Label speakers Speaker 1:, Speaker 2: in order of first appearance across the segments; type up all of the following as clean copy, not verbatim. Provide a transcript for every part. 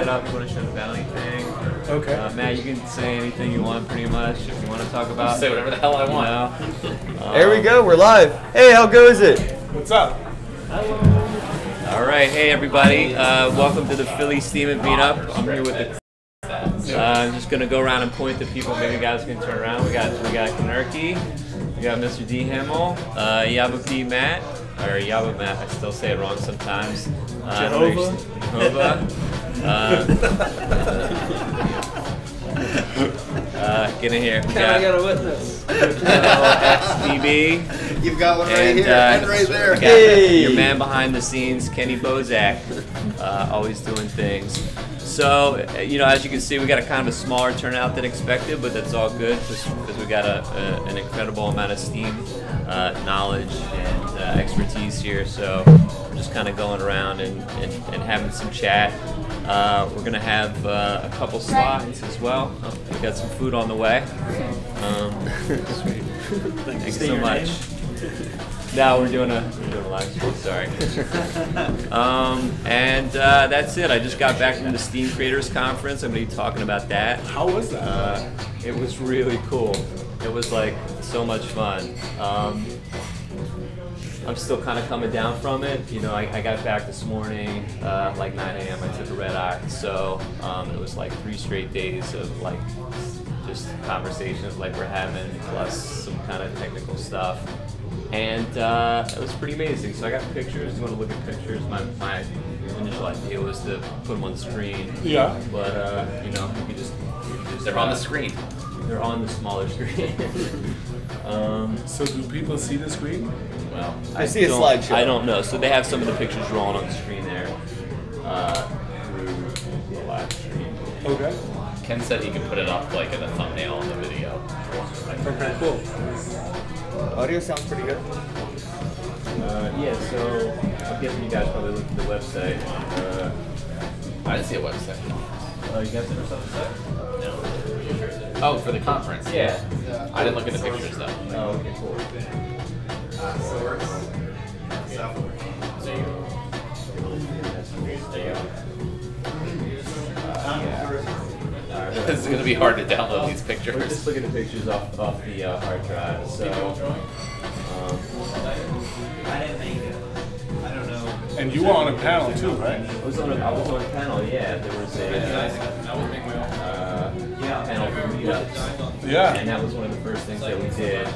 Speaker 1: set up. You want to show the Bounty thing?
Speaker 2: Okay.
Speaker 1: Matt, you can say anything you want, pretty much. If you want to talk about,
Speaker 3: say whatever the hell I want.
Speaker 4: There we go. We're live. Hey, how goes it?
Speaker 2: What's up?
Speaker 1: Hello. All right. Hey, everybody. Welcome to the Philly Steemit Meetup. I'm here with the. I'm just gonna go around and point to people. Maybe you guys can turn around. We got Knirck. We got Mr. D Hamill, Yaba P Matt, or Yaba Matt. I still say it wrong sometimes. Jehovah. Get in here. We got,
Speaker 5: I got a witness.
Speaker 1: XDB.
Speaker 4: You've got one right
Speaker 1: And,
Speaker 4: here and right there.
Speaker 1: Hey. Your man behind the scenes, Kenny Bozak, always doing things. So, you know, as you can see, we got a kind of a smaller turnout than expected, but that's all good because we got an incredible amount of Steem knowledge and expertise here. So we're just kind of going around and having some chat. We're going to have a couple slides as well. We got some food on the way. Thank you so much. No, we're doing a live stream, sorry. That's it. I just got back from the Steem Creators Conference. I'm going to be talking about that.
Speaker 2: How was that?
Speaker 1: It was really cool. It was like so much fun. I'm still kind of coming down from it. You know, I got back this morning, like 9 a.m. I took a red eye. So it was like 3 straight days of like just conversations like we're having, plus some kind of technical stuff. And it was pretty amazing. So I got pictures. You want to look at pictures? My initial idea was to put them on the screen.
Speaker 2: Yeah.
Speaker 1: But you know, you could just
Speaker 3: they're on the screen.
Speaker 1: They're on the smaller screen.
Speaker 2: So do people see the screen?
Speaker 1: Well,
Speaker 4: I see a slideshow.
Speaker 1: I don't know. So they have some of the pictures rolling on the screen there through the live stream.
Speaker 2: Okay.
Speaker 3: Ken said he could put it up like in a thumbnail on the video.
Speaker 2: Okay, cool.
Speaker 4: Audio sounds pretty good.
Speaker 1: Yeah, so I'm guessing you guys probably looked at the website.
Speaker 3: I didn't see a website.
Speaker 1: You guys ever saw the site?
Speaker 3: No. Oh, for the conference?
Speaker 1: Yeah.
Speaker 3: I didn't look at the pictures though.
Speaker 1: Oh, okay, cool.
Speaker 3: This is going to be hard to download these pictures.
Speaker 1: We're just looking at pictures off the hard drive. So,
Speaker 2: And you were on a panel too, right?
Speaker 1: I was on a panel. Yeah, there was a panel for Meetups.
Speaker 2: Yeah.
Speaker 1: And that was one of the first things that we did.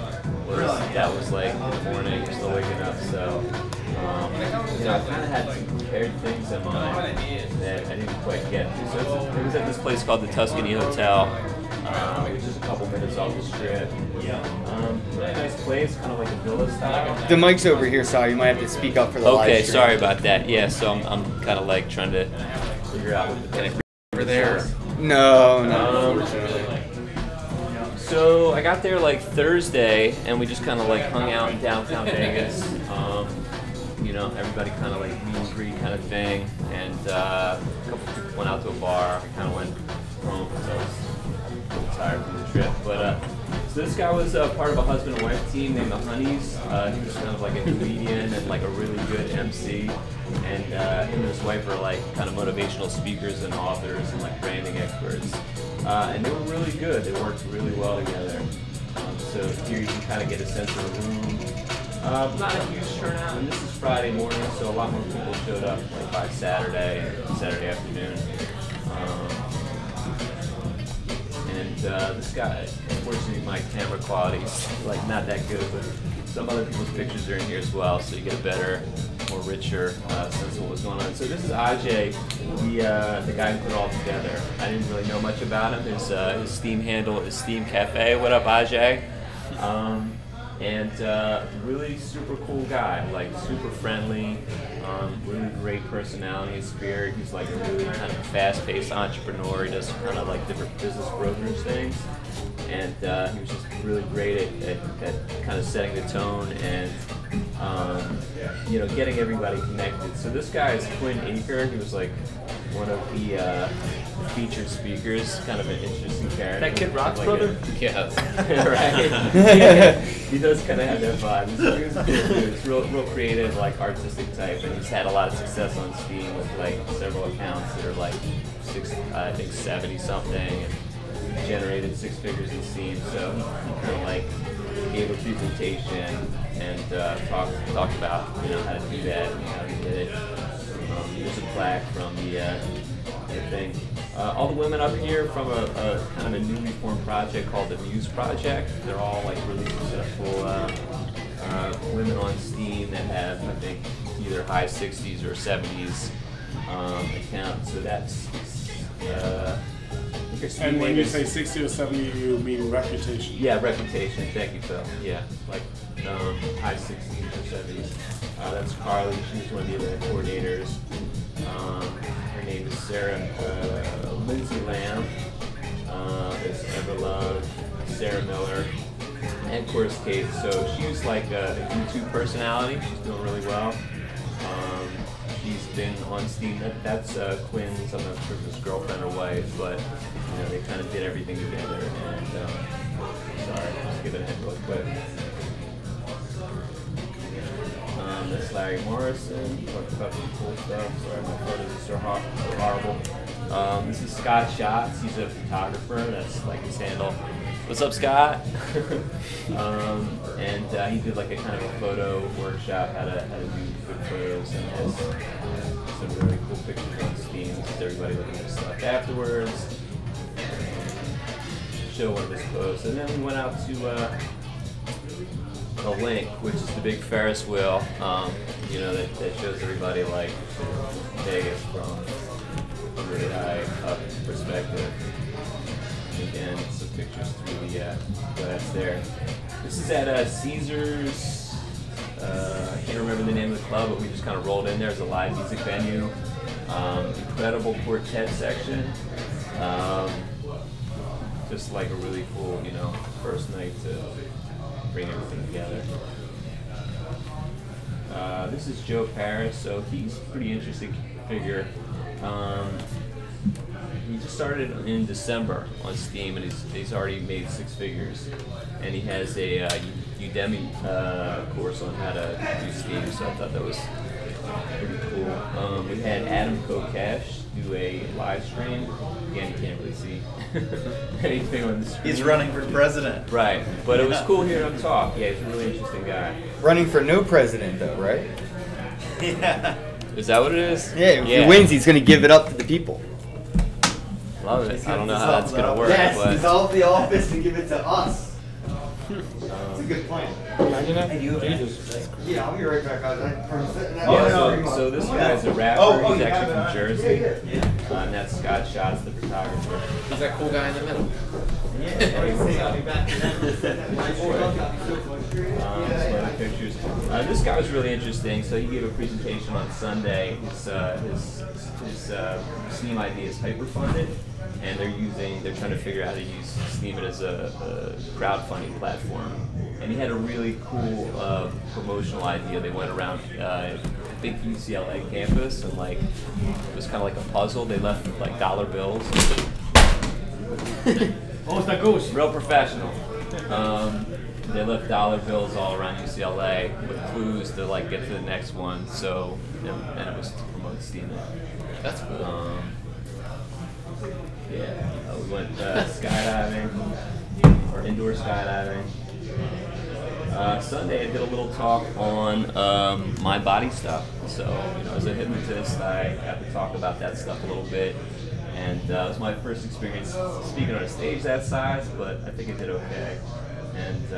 Speaker 1: That was like in the morning, we're still waking up. So, you know, I kind of had some prepared things in mind that I didn't quite get to. So it was at this place called the Tuscany Hotel, which is a couple minutes off the strip. Really nice place, kind of like a villa style.
Speaker 4: The mic's over here, so you might have to speak up for the live
Speaker 1: Okay,
Speaker 4: stream.
Speaker 1: sorry about that. Yeah, so I'm kind of like trying to figure out what the
Speaker 3: Over there.
Speaker 4: No.
Speaker 1: So I got there like Thursday, and we just kind of like hung out in downtown Vegas. You know, everybody kind of like meet and greet kind of thing, and a couple people went out to a bar. I kind of went home because I was a little tired from the trip. But so this guy was part of a husband and wife team named the Honeys. He was kind of like a comedian and like a really good MC. And him and his wife are like kind of motivational speakers and authors and like branding experts. And they were really good. They worked really well together. So here you can kind of get a sense of the room. Not a huge turnout, and this is Friday morning, so a lot more people showed up like by Saturday afternoon. This guy, unfortunately, my camera quality is like not that good, but some other people's pictures are in here as well, so you get a better, more richer sense of what was going on. So this is Ajay, the guy who put it all together. I didn't really know much about him. His Steem handle is Steem Cafe. What up, Ajay? Really super cool guy, like super friendly, really great personality and spirit. He's like a really kind of fast-paced entrepreneur. He does kind of like different business brokerage things, and he was just really great at kind of setting the tone and you know, getting everybody connected. So this guy is Quinn Inker. He was like one of the featured speakers, kind of an interesting character.
Speaker 5: That Kid Rock's
Speaker 1: like
Speaker 5: brother?
Speaker 1: Yes. Right? Yeah. He does kind of have that vibe. He's a cool dude. He's real creative, like artistic type, and he's had a lot of success on Steam with like several accounts that are like I think 70 something, and generated 6 figures in Steem. So he kind of like gave a presentation and talked about how to do that and how he did it. There's a plaque from the thing. All the women up here from a kind of a newly formed project called the Muse Project. They're all like really successful women on Steem that have, I think, either high 60s or 70s accounts. So that's.
Speaker 2: And when you say 60 or 70, you mean reputation?
Speaker 1: Yeah, reputation. Thank you, Phil. Yeah, like high 60s or 70s. That's Carly. She's one of the event coordinators. Her name is Sarah Lindsay Lamb. There's Everlove, Sarah Miller, and of course Kate. So she's like a YouTube personality. She's doing really well. She's been on Steem. That's Quinn's. I'm not sure if it's girlfriend or wife, but they kind of did everything together. And sorry, just give it a hit real quick. That's Larry Morrison. Talked about some cool stuff. Sorry, my photos are so horrible. This is Scott Schatz. He's a photographer. That's like his handle. What's up, Scott? And he did like a kind of a photo workshop, how to do good photos, and has some really cool pictures on Steem. Everybody looking at stuff afterwards. Show one of his posts, and then we went out to the Link, which is the big Ferris wheel. That shows everybody like Vegas from a really high up perspective. Again, some pictures through the glass there. This is at Caesars. I can't remember the name of the club, but we just kind of rolled in there as a live music venue. Incredible quartet section. Just like a really cool, first night to bring everything together. This is Joe Paris, so he's a pretty interesting figure. He just started in December on Steem, and he's already made 6 figures. And he has a Udemy course on how to do Steem, so I thought that was pretty cool. We had Adam Kokesh do a live stream. Again, you can't really see anything on the screen.
Speaker 5: He's running for president.
Speaker 1: Right, but it was cool hearing him talk. Yeah, he's a really interesting guy.
Speaker 4: Running for no president, though, right?
Speaker 5: Yeah.
Speaker 1: Is that what it is?
Speaker 4: Yeah, if he wins, he's going to give it up to the people.
Speaker 1: Love it. I don't know how that's going to work.
Speaker 4: Yes,
Speaker 1: but
Speaker 4: dissolve the office and give it to us. It's a good plan.
Speaker 2: Imagine that.
Speaker 4: Yeah, I'll be right back.
Speaker 1: So this guy's a rapper. He's actually from Jersey. And that's Scott Schatz, the photographer.
Speaker 6: He's that cool guy in the middle.
Speaker 1: Some other pictures. This guy was really interesting. So he gave a presentation on Sunday. His Steem idea is hyper-funded, and they're trying to figure out how to use Steemit as a crowdfunding platform. And he had a really cool promotional idea. They went around I think UCLA campus, and like it was kind of like a puzzle. They left like dollar bills.
Speaker 6: Oh, it's that goose.
Speaker 1: Real professional. They left dollar bills all around UCLA with clues to like get to the next one. So and it was to promote Steemit.
Speaker 6: That's cool.
Speaker 1: We went skydiving, or indoor skydiving. Sunday I did a little talk on my body stuff. So, as a hypnotist, I got to talk about that stuff a little bit. And it was my first experience speaking on a stage that size, but I think I did okay. And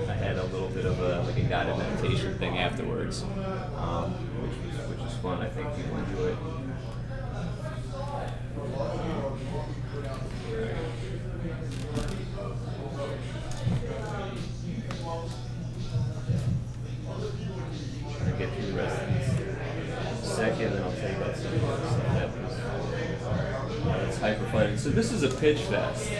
Speaker 1: I had a little bit of a guided meditation thing afterwards, which was fun. I think people enjoy it. Trying to get through the rest of these second, and I'll tell you about some of the stuff that's hyper fun. So this is a pitch fest.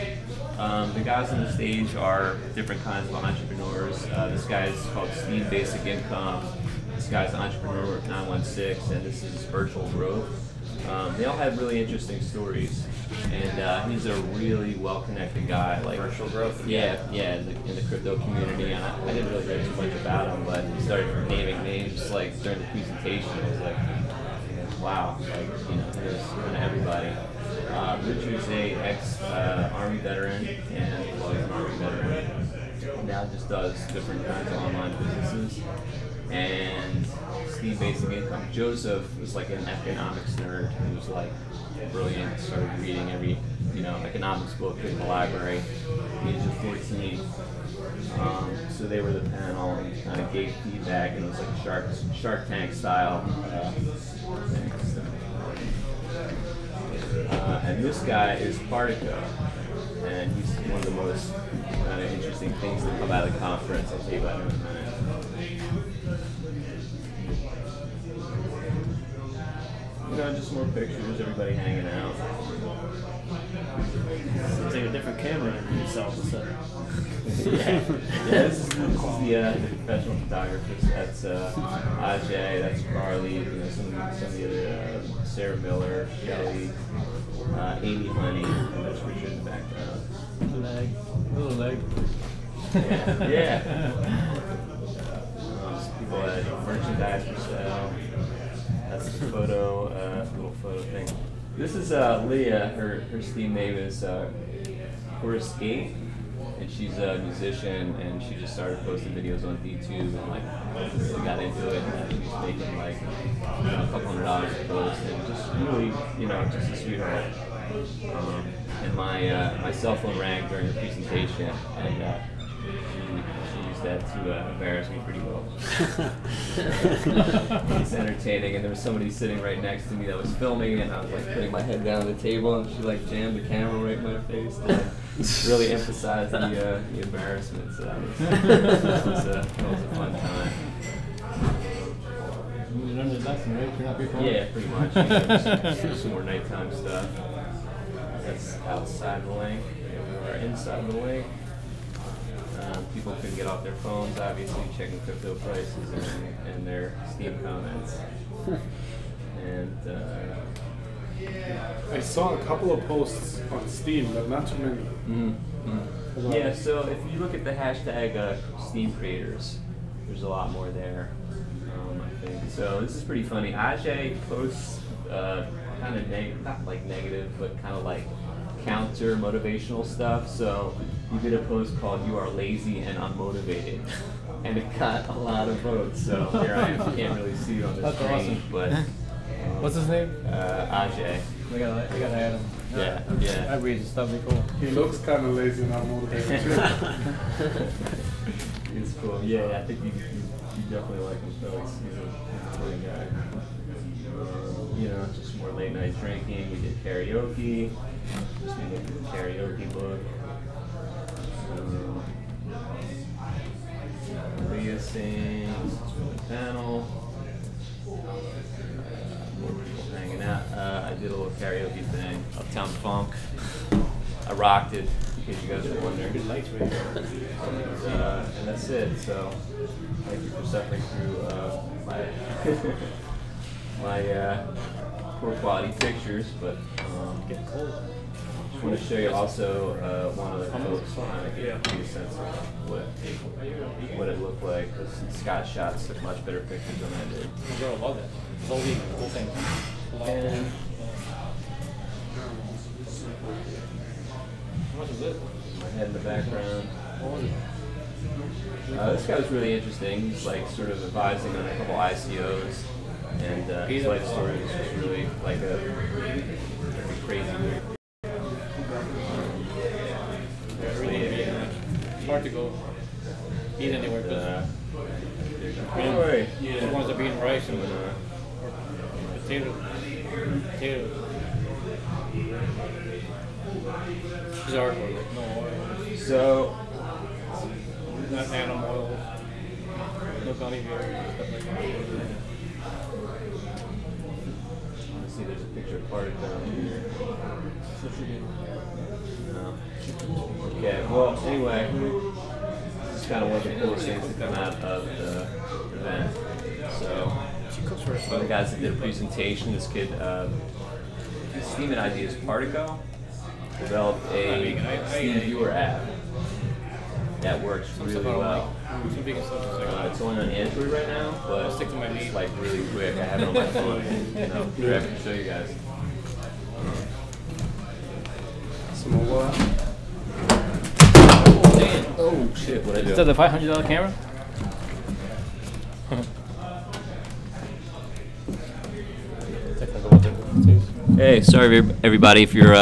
Speaker 1: The guys on the stage are different kinds of entrepreneurs. This guy is called Steem Basic Income. This guy's Entrepreneur 916, and this is Virtual Growth. They all have really interesting stories, and he's a really well-connected guy. Like
Speaker 5: Virtual Growth.
Speaker 1: Yeah, in the crypto community. And I didn't really know too much about him, but he started naming names like during the presentation. I was like, wow, like there's kind of everybody. Richard's a ex-Army veteran and was an Army veteran. Now just does different kinds of online businesses. And Steem Basic Income. Joseph was like an economics nerd who was like brilliant, started reading every economics book in the library at the age of 14. So they were the panel and kind of gave feedback, and it was like Shark Tank style thing. And this guy is Partico, and he's one of the most kind of interesting things that come out of the conference. I'll tell you about him in a minute. Just more pictures, everybody hanging out.
Speaker 6: Seems like a different camera than yourself.
Speaker 1: Yeah, this is the professional photographers. That's Ajay, that's Carly, some of the other, Sarah Miller, Shelley, Amy Honey, and there's Richard in the background.
Speaker 6: Little leg.
Speaker 1: Yeah. People at merchandise for sale. That's the photo, little photo thing. This is Leah. Her Steem name is Horace Gate, and she's a musician, and she just started posting videos on YouTube and like really got into it. And she's making like a couple $100 a post, and just really, just a sweetheart. And my cell phone rang during the presentation, and she used that to embarrass me pretty well. It's entertaining, and there was somebody sitting right next to me that was filming, and I was like putting my head down on the table, and she like jammed the camera right in my face to like, really emphasize the embarrassment. So that was a fun time.
Speaker 6: You learned the lesson, right? You're not before?
Speaker 1: Yeah, pretty much. Just some more nighttime stuff. That's outside the link. We are inside the link. People couldn't get off their phones, obviously, checking crypto prices and their Steem comments. And
Speaker 2: I saw a couple of posts on Steem, but not too many.
Speaker 1: Yeah, so if you look at the hashtag Steem Creators, there's a lot more there, I think. So this is pretty funny. Ajay posts kind of not like negative, but kind of like counter motivational stuff. So he did a post called "You Are Lazy and Unmotivated," and it got a lot of votes. So here I am. You can't really see it on the screen,
Speaker 6: awesome.
Speaker 1: but
Speaker 6: What's his name?
Speaker 1: Ajay.
Speaker 6: We gotta add him.
Speaker 1: Yeah.
Speaker 6: I read his stuff. Be cool.
Speaker 2: He looks kind of lazy and unmotivated too.
Speaker 1: It's cool. Yeah, I think you definitely like him. So he's a funny guy. Just more late night drinking. We did karaoke. Just made a karaoke book. Leah sings for the panel. More people hanging out. I did a little karaoke thing. Uptown Funk. I rocked it, in case you guys were wondering.
Speaker 6: Good lights, right?
Speaker 1: And that's it. So thank you for suffering through my poor quality pictures, but
Speaker 6: Getting cold.
Speaker 1: just want to show you also one other post to kind of give you a sense of what it looked like. Because Scott Shots took much better pictures than I did.
Speaker 6: The girl loved it. The whole week, the whole thing.
Speaker 1: And
Speaker 6: How much was it?
Speaker 1: my head in the background.
Speaker 6: What was it?
Speaker 1: This guy was really interesting. He's like sort of advising on a couple ICOs, and his life story was just really like a very crazy.
Speaker 6: It's hard to go eat anywhere, but the ones that are eating rice and potatoes. These are no oil.
Speaker 1: So
Speaker 6: Not animal oils. No gummy bears, stuff like that.
Speaker 1: let's see, there's a picture of Partico down here. No. Okay, well, anyway, this is kind of one of the coolest things to come out of the event. So, one of the guys that did a presentation, this kid, his Steemit idea is Partico, developed a Steam viewer app that works really well. It's only on Android right now, but
Speaker 6: I'll stick to my
Speaker 1: it's
Speaker 6: lead.
Speaker 1: like really quick. I have it on my phone. Here, I can show you guys. shit, what I do?
Speaker 6: Is that the $500 camera? Technical difficulties.
Speaker 1: Hey, sorry everybody if you're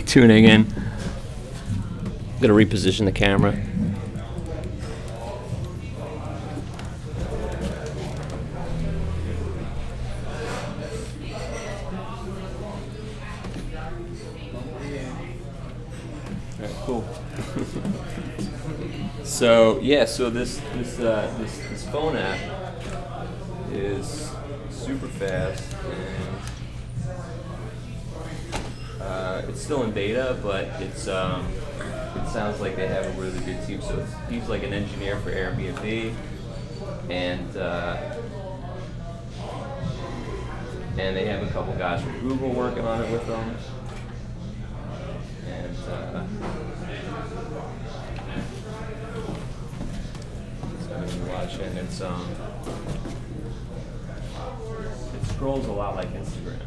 Speaker 1: tuning in. I'm gonna reposition the camera. Alright, cool. So yeah, so this phone app is super fast, and it's still in beta, but it sounds like they have a really good team. So he's like an engineer for Airbnb, and they have a couple guys from Google working on it with them, and watching. It scrolls a lot like Instagram.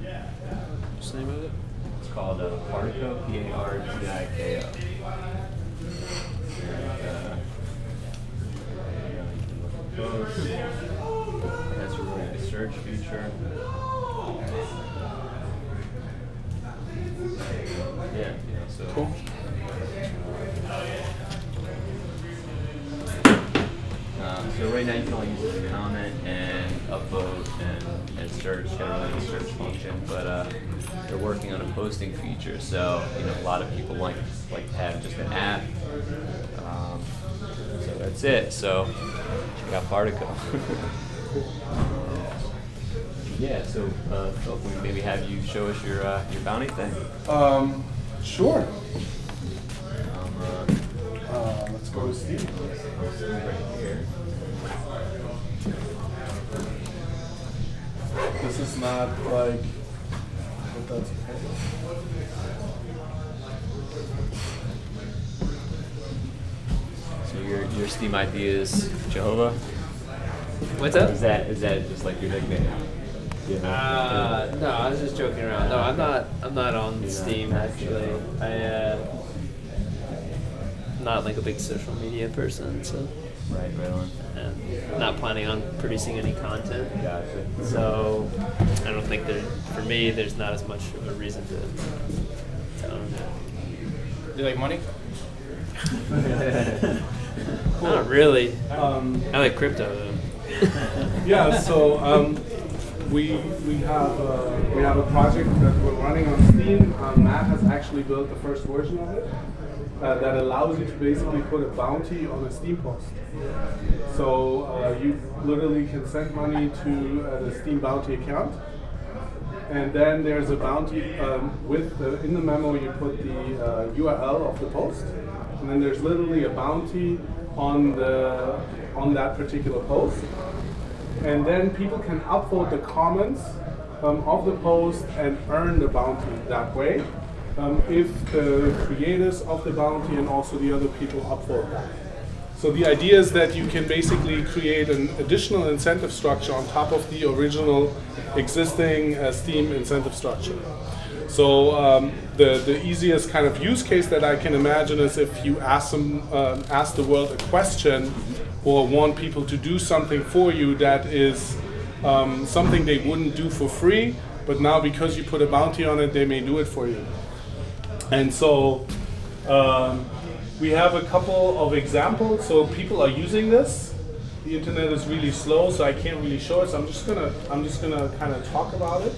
Speaker 6: What's the name of it?
Speaker 1: It's called Partico, P-A-R-T-I-K-O. It has a really good search feature. Yeah, so.
Speaker 6: Cool.
Speaker 1: So right now you can only use it to comment and upvote and search, generally the search function, but they're working on a posting feature, so a lot of people like to have just an app. So that's it. So check out Partico. Yeah, so Phil, can we maybe have you show us your bounty thing?
Speaker 2: Sure. Let's go to Steem.
Speaker 1: Right here.
Speaker 2: This is not like, but that's okay.
Speaker 1: So your Steem ID is Jehovah?
Speaker 6: What's up?
Speaker 1: Is that just like your nickname? Yeah.
Speaker 6: No, I was just joking around. No, I'm not on Steam actually. I'm not like a big social media person, so.
Speaker 1: Right on.
Speaker 6: And not planning on producing any content.
Speaker 1: Gotcha.
Speaker 6: So I don't think for me, there's not as much of a reason to own it.
Speaker 7: Do you like money?
Speaker 6: Cool. Not really. I like crypto though.
Speaker 2: Yeah, so we have a project that we're running on Steem. Matt has actually built the first version of it that allows you to basically put a bounty on a Steem post. So you literally can send money to the Steem-Bounty account, and then there's a bounty in the memo you put the URL of the post, and then there's literally a bounty on that particular post. And then people can upvote the comments of the post and earn the bounty that way, if the creators of the bounty and also the other people upvote that. So the idea is that you can basically create an additional incentive structure on top of the original existing Steem incentive structure. So the easiest kind of use case that I can imagine is if you ask the world a question, or want people to do something for you that is something they wouldn't do for free, but now because you put a bounty on it, they may do it for you. And so we have a couple of examples. So people are using this. The internet is really slow, so I can't really show it. So I'm just gonna kind of talk about it.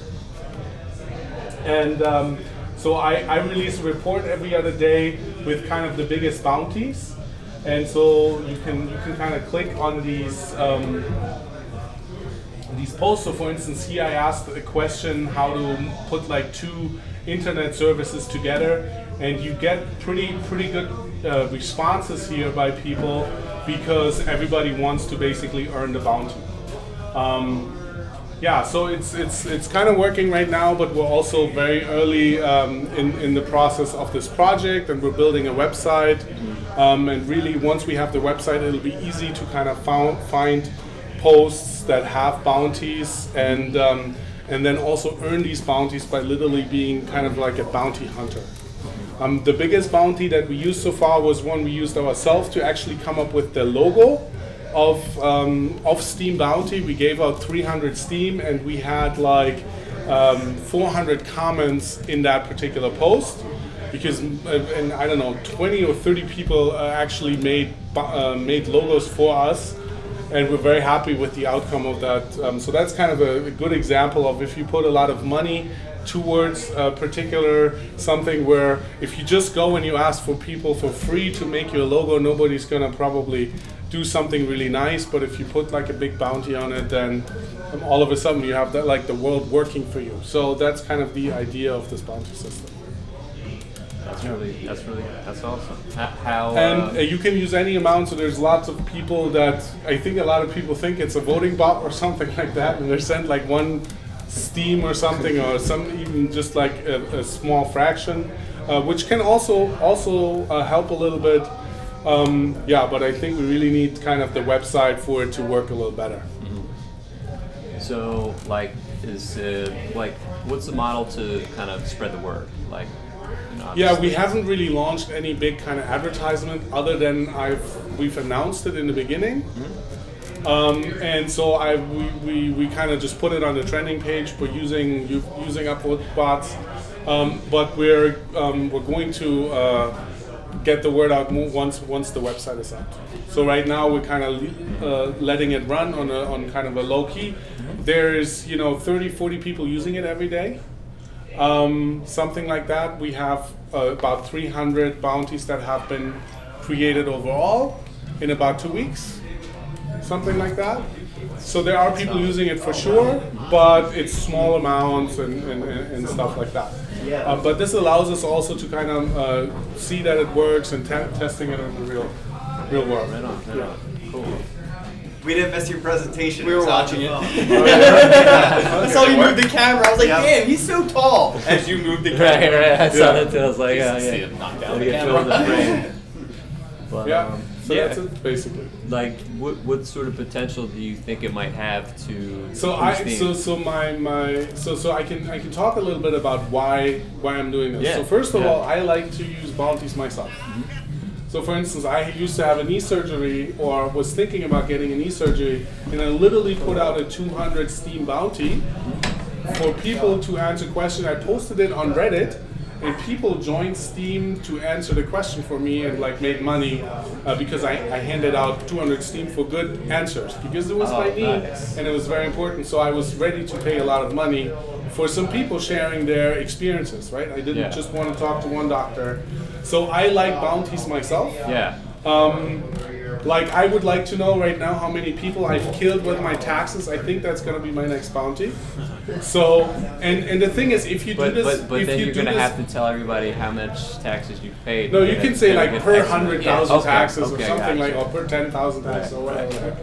Speaker 2: And so I release a report every other day with kind of the biggest bounties. And so you can kind of click on these posts. So for instance, here I asked a question how to put like two internet services together, and you get pretty good responses here by people because everybody wants to basically earn the bounty. Yeah, so it's kind of working right now, but we're also very early in the process of this project, and we're building a website. And really, once we have the website, it'll be easy to kind of find posts that have bounties, and then also earn these bounties by literally being kind of like a bounty hunter. The biggest bounty that we used so far was one we used ourselves to actually come up with the logo of Steem-Bounty. We gave out 300 Steem, and we had like 400 comments in that particular post, because and I don't know, 20 or 30 people actually made logos for us, and we're very happy with the outcome of that. So that's kind of a good example of if you put a lot of money towards a particular something, where if you just go and you ask for people for free to make your logo, nobody's gonna probably do something really nice. But if you put like a big bounty on it, then all of a sudden you have that, like the world working for you. So that's kind of the idea of this bounty system.
Speaker 1: That's awesome. How
Speaker 2: and you can use any amount. So there's lots of people that I think a lot of people think it's a voting bot or something like that, and they're sent like one Steem or something, or some even just like a small fraction, which can also help a little bit. Yeah, but I think we really need kind of the website for it to work a little better.
Speaker 1: Mm-hmm. So, like, what's the model to kind of spread the word? Like,
Speaker 2: yeah, we haven't really launched any big kind of advertisement other than we've announced it in the beginning. Mm-hmm. And so we kind of just put it on the trending page. We're using upvote bots, but we're going to get the word out once the website is up. So right now we're kind of letting it run on kind of a low key. There's 30-40 people using it every day, something like that. We have about 300 bounties that have been created overall in about 2 weeks. Something like that. So there are people using it for sure, but it's small amounts and stuff like that. But this allows us also to kind of see that it works and testing it in the real world.
Speaker 1: Right on. Cool.
Speaker 5: We didn't miss your presentation.
Speaker 4: We were watching it.
Speaker 5: I saw you move the camera. I was like, damn, he's so tall. As you moved the camera.
Speaker 1: Right. I saw that too. I was like, yeah.
Speaker 3: See him knock down the
Speaker 1: Get filled
Speaker 3: camera.
Speaker 1: the frame. But,
Speaker 2: yeah. So that's it basically.
Speaker 1: Like, what sort of potential do you think it might have to?
Speaker 2: So I can talk a little bit about why I'm doing this.
Speaker 1: Yeah.
Speaker 2: So first of all, I like to use bounties myself. Mm-hmm. So for instance, I used to have a knee surgery, or was thinking about getting a knee surgery, and I literally put out a 200 Steem bounty for people to answer questions. I posted it on Reddit, and people joined Steem to answer the question for me and like made money because I handed out 200 Steem for good answers, because it was my knee and it was very important. So I was ready to pay a lot of money for some people sharing their experiences, right? I didn't just want to talk to one doctor. So I like bounties myself.
Speaker 1: Yeah.
Speaker 2: Like, I would like to know right now how many people I've killed with my taxes. I think that's going to be my next bounty. So, and the thing is, if you do this,
Speaker 1: but then you're going to have to tell everybody how much taxes you paid.
Speaker 2: No, you can say like per 100,000 taxes or something like, or per 10,000 taxes or whatever.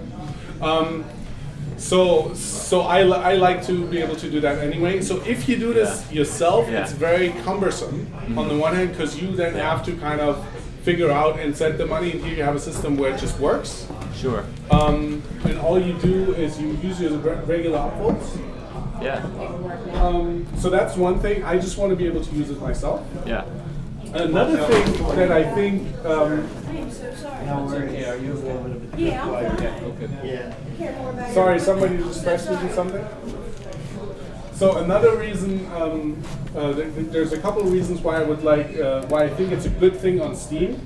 Speaker 2: So I like to be able to do that anyway. So if you do this yourself, it's very cumbersome on the one hand, because you then have to kind of figure out and send the money, and here you have a system where it just works.
Speaker 1: Sure.
Speaker 2: And all you do is you use your regular upvotes.
Speaker 1: Yeah.
Speaker 2: So that's one thing. I just want to be able to use it myself.
Speaker 1: Yeah.
Speaker 2: Another thing that I think. Sorry, somebody just texted me something. So another reason, there's a couple of reasons why I would like, why I think it's a good thing on Steem,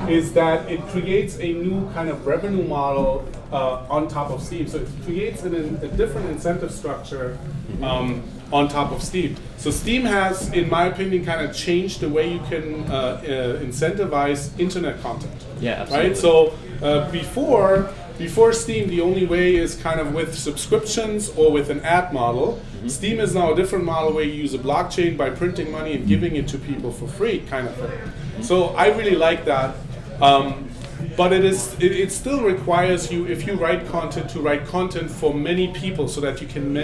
Speaker 2: is that it creates a new kind of revenue model on top of Steem. So it creates a different incentive structure on top of Steem. So Steem has, in my opinion, kind of changed the way you can incentivize internet content.
Speaker 1: Yeah, absolutely.
Speaker 2: Right. So before Steem, the only way is kind of with subscriptions or with an ad model. Mm-hmm. Steem is now a different model where you use a blockchain by printing money and giving it to people for free, kind of thing. Mm-hmm. So I really like that. But it still requires you, if you write content, to write content for many people so that you can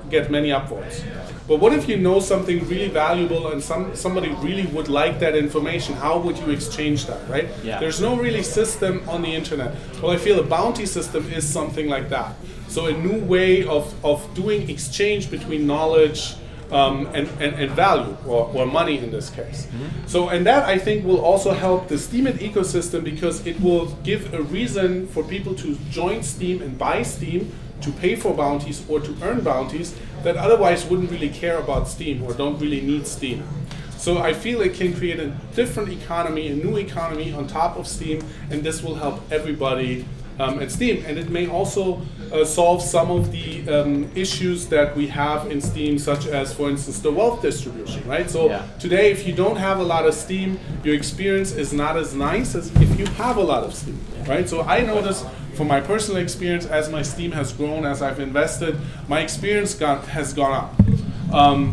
Speaker 2: get many upvotes. But what if you know something really valuable and somebody really would like that information? How would you exchange that, right?
Speaker 1: Yeah.
Speaker 2: There's no really system on the internet. Well, I feel a bounty system is something like that. So a new way of doing exchange between knowledge and value, or money in this case. So, and that I think will also help the Steemit ecosystem, because it will give a reason for people to join Steem and buy Steem, to pay for bounties or to earn bounties that otherwise wouldn't really care about Steem or don't really need Steem. So I feel it can create a different economy, a new economy on top of Steem, and this will help everybody at Steem. And it may also solve some of the issues that we have in Steem, such as, for instance, the wealth distribution, right? So today, if you don't have a lot of Steem, your experience is not as nice as if you have a lot of Steem, right? So I notice from my personal experience, as my Steem has grown, as I've invested, my experience has gone up.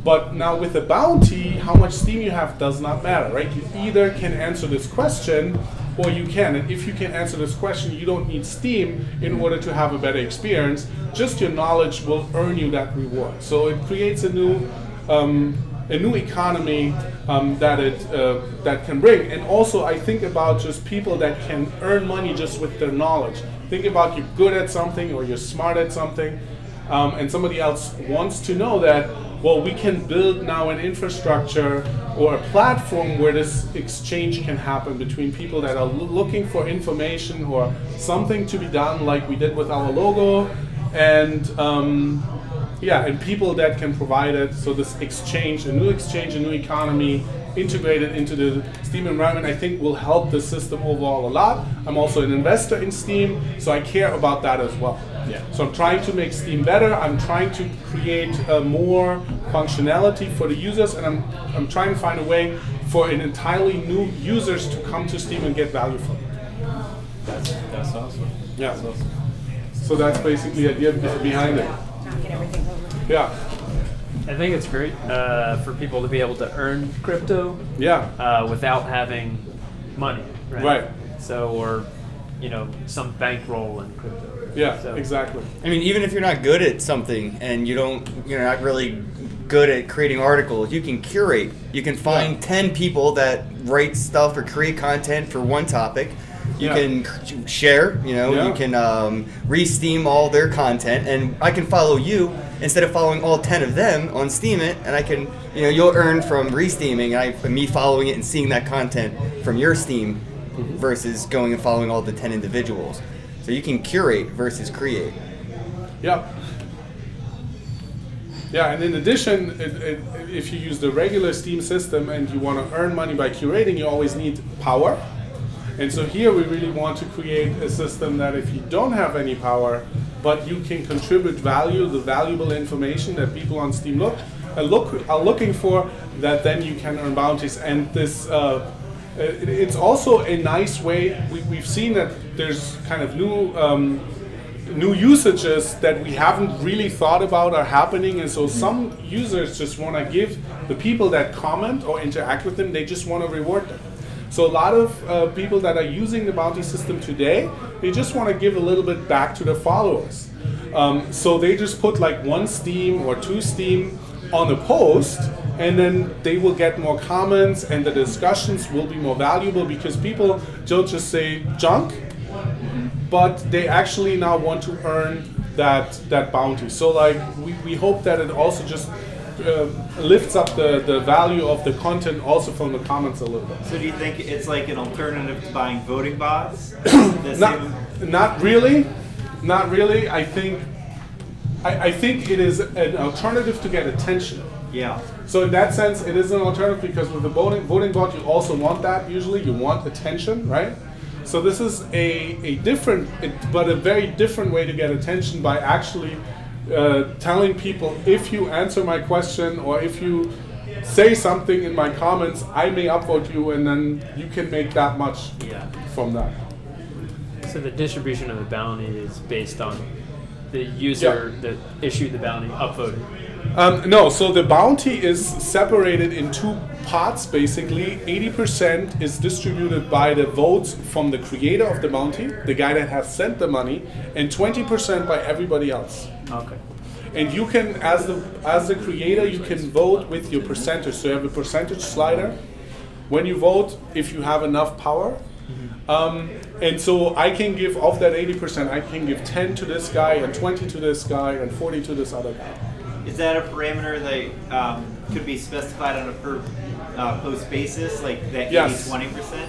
Speaker 2: But now with the bounty, how much Steem you have does not matter, right? You either can answer this question, or you can. And if you can answer this question, you don't need Steem in order to have a better experience. Just your knowledge will earn you that reward. So it creates a new economy that can bring. And also, I think about just people that can earn money just with their knowledge. Think about you're good at something or you're smart at something, and somebody else wants to know that, well, we can build now an infrastructure or a platform where this exchange can happen between people that are looking for information or something to be done, like we did with our logo, and and people that can provide it. So this exchange, a new economy integrated into the Steem environment, I think will help the system overall a lot. I'm also an investor in Steem, so I care about that as well. So I'm trying to make Steem better. I'm trying to create more functionality for the users, and I'm trying to find a way for an entirely new users to come to Steem and get value from it.
Speaker 3: That's awesome.
Speaker 2: Yeah. That's awesome. So that's basically the idea behind it. Yeah.
Speaker 6: I think it's great for people to be able to earn crypto without having money, right?
Speaker 2: Right.
Speaker 6: So, or, you know, some bankroll in crypto.
Speaker 2: Yeah,
Speaker 6: so.
Speaker 2: Exactly.
Speaker 5: I mean, even if you're not good at something and you're not really good at creating articles, you can curate. You can find 10 people that write stuff or create content for one topic. You can share, you can re-Steem all their content, and I can follow you instead of following all 10 of them on Steemit, and I can, you'll earn from re-Steeming, and me following it and seeing that content from your Steem versus going and following all the 10 individuals. So you can curate versus create.
Speaker 2: Yeah. Yeah, and in addition, if you use the regular Steem system and you want to earn money by curating, you always need power. And so here we really want to create a system that if you don't have any power, but you can contribute value, the valuable information that people on Steem are looking for, that then you can earn bounties. And this, it's also a nice way. We've seen that there's kind of new usages that we haven't really thought about are happening, and so some users just want to give the people that comment or interact with them, they just want to reward them. So a lot of people that are using the bounty system today, they just want to give a little bit back to their followers. So they just put like 1 Steem or 2 Steem on a post, and then they will get more comments and the discussions will be more valuable, because people don't just say junk, but they actually now want to earn that bounty. So like we hope that it also just lifts up the value of the content also from the comments a little bit.
Speaker 7: So do you think it's like an alternative to buying voting bots?
Speaker 2: Not really. Not really. I think it is an alternative to get attention.
Speaker 7: Yeah.
Speaker 2: So in that sense, it is an alternative, because with the voting bot, you also want that. Usually, you want attention, right? So this is a different, but a very different way to get attention, by actually telling people, if you answer my question or if you say something in my comments, I may upvote you, and then you can make that much from that.
Speaker 6: So the distribution of the bounty is based on the user that issued the bounty upvoting?
Speaker 2: No, so the bounty is separated in 2 parts, basically. 80% is distributed by the votes from the creator of the bounty, the guy that has sent the money, and 20% by everybody else.
Speaker 6: Okay.
Speaker 2: And you can, as the creator, you can vote with your percentage. So you have a percentage slider. When you vote, if you have enough power. And so I can give, of that 80%, I can give 10 to this guy, and 20 to this guy, and 40 to this other guy.
Speaker 7: Is that a parameter that could be specified on a per post basis, like that 80-20%?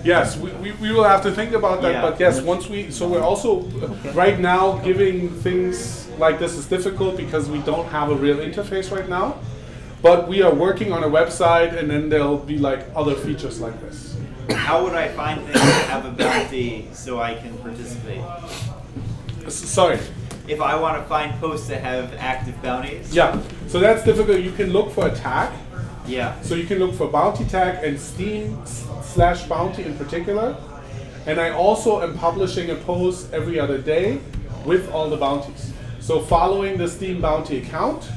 Speaker 2: Yes, we will have to think about that, but yes, so we're also, right now, giving things like this is difficult because we don't have a real interface right now, but we are working on a website, and then there'll be like other features like this.
Speaker 7: How would I find things that have a bounty so I can participate?
Speaker 2: Sorry?
Speaker 7: If I want to find posts that have active bounties?
Speaker 2: Yeah, so that's difficult. You can look for a tag.
Speaker 7: Yeah.
Speaker 2: So you can look for bounty tag and Steem/bounty in particular. And I also am publishing a post every other day with all the bounties. So following the Steem-Bounty account,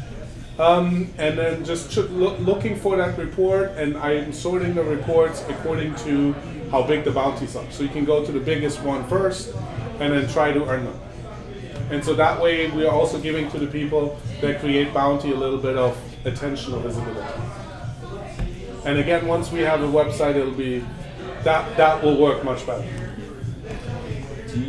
Speaker 2: and then just looking for that report, and I'm sorting the reports according to how big the bounties are. So you can go to the biggest one first, and then try to earn them. And so that way we are also giving to the people that create bounty a little bit of attention or visibility. And again, once we have a website, it'll be that will work much better.
Speaker 1: Do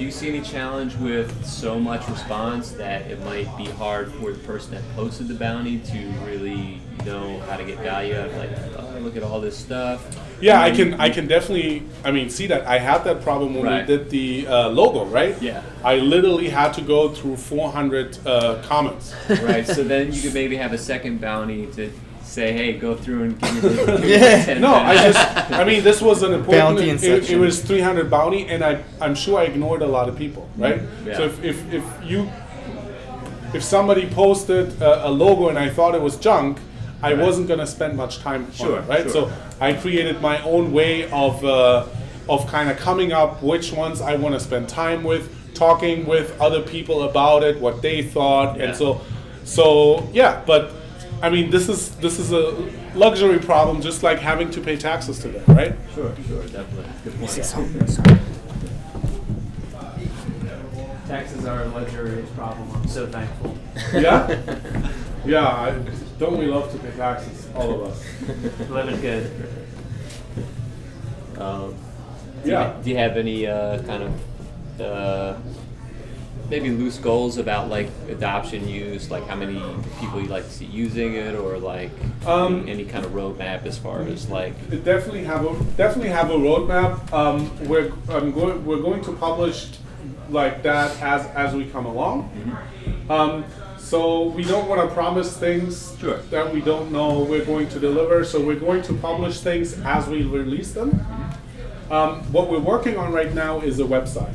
Speaker 1: you see any challenge with so much response that it might be hard for the person that posted the bounty to really know how to get value out of, like, oh, look at all this stuff?
Speaker 2: Yeah, I can definitely, see that. I had that problem when we did the logo, right?
Speaker 1: Yeah.
Speaker 2: I literally had to go through 400 comments.
Speaker 1: Right, so then you could maybe have a second bounty to say, hey, go through and give me the
Speaker 2: No, this was an important
Speaker 5: bounty
Speaker 2: it was 300 bounty, and I'm sure I ignored a lot of people, right?
Speaker 1: Yeah.
Speaker 2: So if somebody posted a logo and I thought it was junk, I wasn't going to spend much time on it, right? So I created my own way of kind of coming up which ones I want to spend time with, talking with other people about it, what they thought, and so yeah, but this is a luxury problem, just like having to pay taxes today, right?
Speaker 1: Sure, definitely. Good point.
Speaker 6: Taxes are a luxurious problem. I'm so thankful.
Speaker 2: Yeah? Yeah, don't we love to pay taxes, all of us?
Speaker 6: Living good.
Speaker 1: Do you have any kind of maybe loose goals about like adoption use, like how many people you'd like to see using it, or like any kind of roadmap as far as like?
Speaker 2: Definitely have a roadmap. We're going to publish like that as we come along. So we don't want to promise things that we don't know we're going to deliver. So we're going to publish things as we release them. What we're working on right now is a website.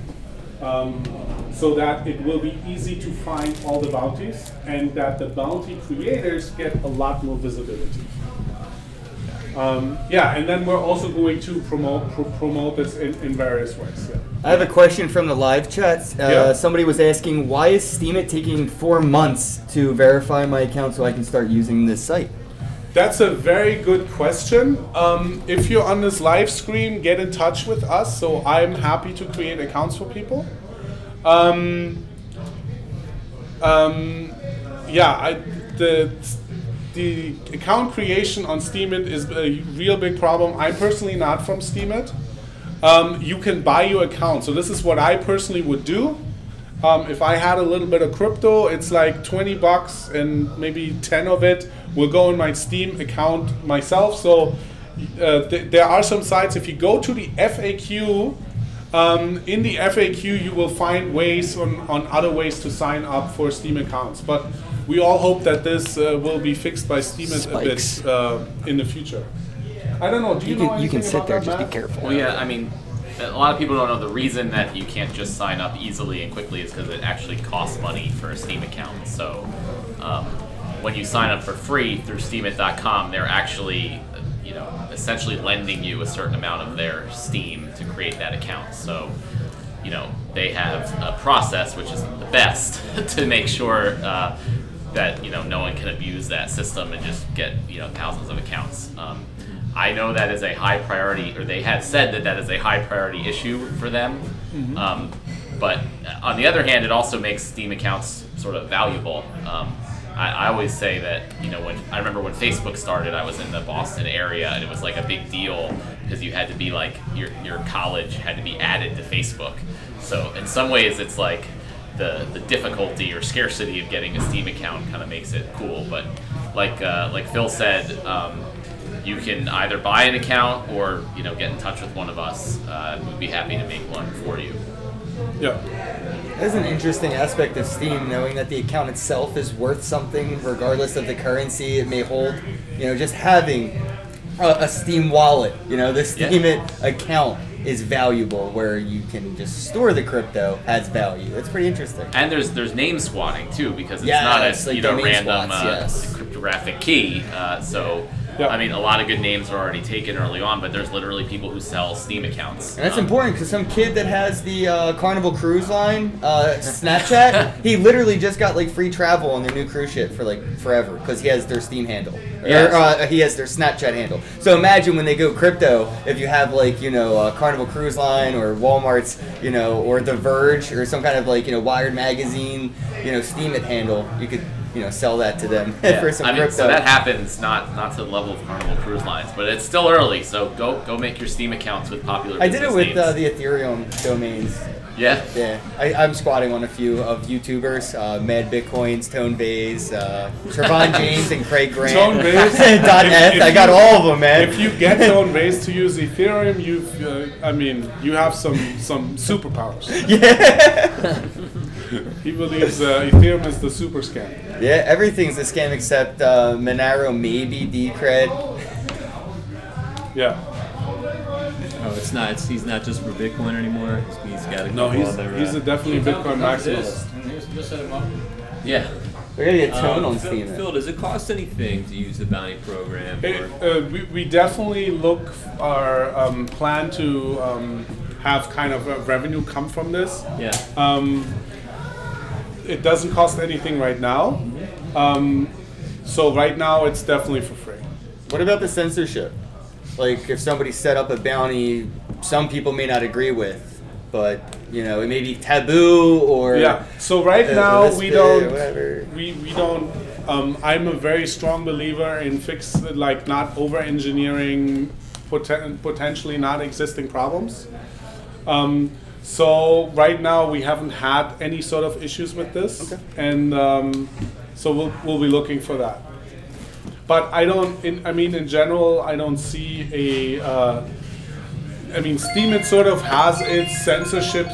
Speaker 2: So that it will be easy to find all the bounties, and that the bounty creators get a lot more visibility. And then we're also going to promote this in various ways. Yeah.
Speaker 5: I have a question from the live chat. Somebody was asking, why is Steemit taking 4 months to verify my account so I can start using this site?
Speaker 2: That's a very good question. If you're on this live stream, get in touch with us. So I'm happy to create accounts for people. The account creation on Steemit is a real big problem. I'm personally not from Steemit. You can buy your account. So this is what I personally would do. If I had a little bit of crypto, it's like $20 and maybe 10 of it will go in my Steem account myself. So there are some sites, if you go to the FAQ, in the FAQ you will find ways on other ways to sign up for Steem accounts. But we all hope that this will be fixed by Steemit a bit in the future. I don't know, do you know anything
Speaker 5: you can sit
Speaker 2: about
Speaker 5: there,
Speaker 2: that,
Speaker 5: just
Speaker 2: Matt?
Speaker 5: be careful.
Speaker 3: Well, yeah, a lot of people don't know the reason that you can't just sign up easily and quickly is because it actually costs money for a Steem account. So when you sign up for free through Steemit.com, they're actually essentially lending you a certain amount of their Steem to create that account. So they have a process, which isn't the best, to make sure that no one can abuse that system and just get thousands of accounts. I know that is a high priority, or they had said that is a high priority issue for them. But on the other hand, it also makes Steem accounts sort of valuable. I always say that, I remember when Facebook started, I was in the Boston area, and it was like a big deal because you had to be like, your college had to be added to Facebook. So in some ways it's like, the difficulty or scarcity of getting a Steem account kind of makes it cool. But like Phil said, you can either buy an account or get in touch with one of us. We'd be happy to make one for you.
Speaker 2: Yeah.
Speaker 5: That's an interesting aspect of Steem, knowing that the account itself is worth something regardless of the currency it may hold. Just having a Steem wallet, the Steemit account is valuable, where you can just store the crypto has value. That's pretty interesting.
Speaker 3: And there's name squatting too, because it's not a random cryptographic key. I mean, a lot of good names are already taken early on, but there's literally people who sell Steem accounts.
Speaker 5: And that's important, because some kid that has the Carnival Cruise Line Snapchat, he literally just got free travel on their new cruise ship for forever, because he has their Steem handle. Or he has their Snapchat handle. So imagine when they go crypto, if you have Carnival Cruise Line or Walmart's, or The Verge or some kind of Wired magazine, Steemit handle, you could sell that to them for some crypto.
Speaker 3: So that happens not to the level of Carnival Cruise Lines, but it's still early. So go make your Steem accounts with popular.
Speaker 5: I did it with
Speaker 3: names.
Speaker 5: the Ethereum domains.
Speaker 3: Yeah.
Speaker 5: Yeah. I'm squatting on a few of YouTubers, Mad Bitcoins, Tone Bays, Trevon James, and Craig Grant.
Speaker 2: Tone Bays.
Speaker 5: .f. I got all of them, man.
Speaker 2: If you get Tone Bays to use Ethereum, you have some superpowers.
Speaker 5: Yeah.
Speaker 2: He believes Ethereum is the super scam.
Speaker 5: Yeah, everything's a scam except Monero, maybe Decred.
Speaker 2: Yeah.
Speaker 1: Oh, it's not. He's not just for Bitcoin anymore. He's got a
Speaker 2: No,
Speaker 1: couple other.
Speaker 2: he's a definitely Bitcoin maximalist.
Speaker 4: Just set him up.
Speaker 1: Yeah.
Speaker 5: We're gonna get Tone on Steem.
Speaker 1: Phil, does it cost anything to use the bounty program?
Speaker 2: We definitely look our plan to have kind of a revenue come from this.
Speaker 1: Yeah.
Speaker 2: It doesn't cost anything right now. So right now it's definitely for free.
Speaker 5: What about the censorship? If somebody set up a bounty, some people may not agree with, but it may be taboo or
Speaker 2: So right now we don't.
Speaker 5: Whatever.
Speaker 2: We don't. I'm a very strong believer in not over engineering potentially not existing problems. So right now we haven't had any sort of issues with this, and so we'll be looking for that. But in general, I don't see a. Steemit sort of has its censorship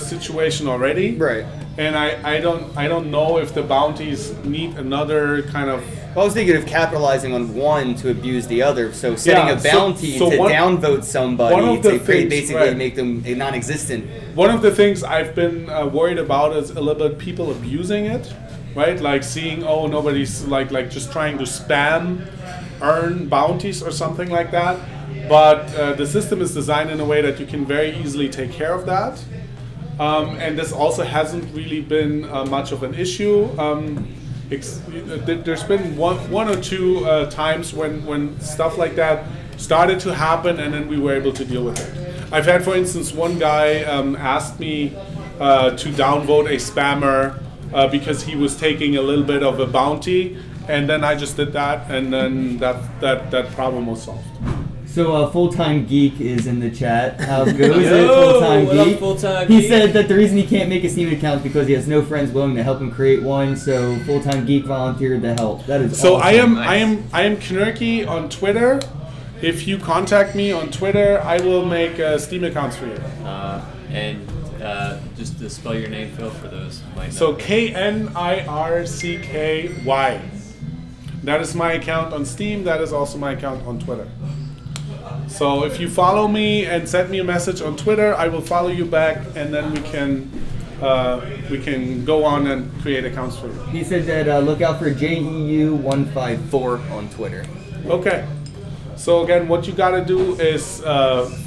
Speaker 2: situation already,
Speaker 5: Right.
Speaker 2: and I don't know if the bounties need another kind of.
Speaker 5: I was thinking of capitalizing on one to abuse the other. So setting a bounty to downvote somebody to basically make them non-existent.
Speaker 2: One of the things I've been worried about is a little bit people abusing it. Right, like seeing nobody's just trying to spam earn bounties or something like that, but the system is designed in a way that you can very easily take care of that, and this also hasn't really been much of an issue. There's been one or two times when stuff like that started to happen, and then we were able to deal with it. I've had, for instance, one guy asked me to downvote a spammer because he was taking a little bit of a bounty, and then I just did that, and then that problem was solved.
Speaker 5: So Full-Time Geek is in the chat. How goes it, Full-Time Geek?
Speaker 1: Full-Time
Speaker 5: He
Speaker 1: Geek?
Speaker 5: said that the reason he can't make a Steem account is because he has no friends willing to help him create one. So Full-Time Geek volunteered to help. That is
Speaker 2: so
Speaker 5: awesome.
Speaker 2: I am Knirck on Twitter. If you contact me on Twitter, I will make Steem accounts for you.
Speaker 1: And just to spell your name, Phil, for those who might know.
Speaker 2: So Knircky. That is my account on Steem. That is also my account on Twitter. So if you follow me and send me a message on Twitter, I will follow you back, and then we can go on and create accounts for you.
Speaker 5: He said that look out for JEU154 on Twitter.
Speaker 2: Okay. So again, what you gotta do is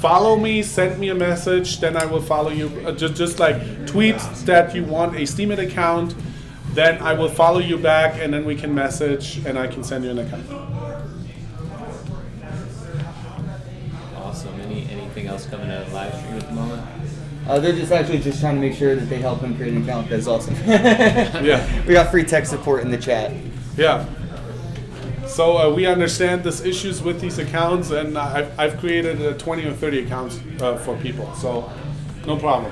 Speaker 2: follow me, send me a message, then I will follow you. Just tweet that you want a Steemit account, then I will follow you back, and then we can message, and I can send you an account.
Speaker 1: Awesome. Anything else coming out of live stream at the moment?
Speaker 5: They're just trying to make sure that they help him create an account. That's awesome.
Speaker 2: Yeah.
Speaker 5: We got free tech support in the chat.
Speaker 2: Yeah. So we understand there's issues with these accounts, and I've created 20 or 30 accounts for people, so no problem.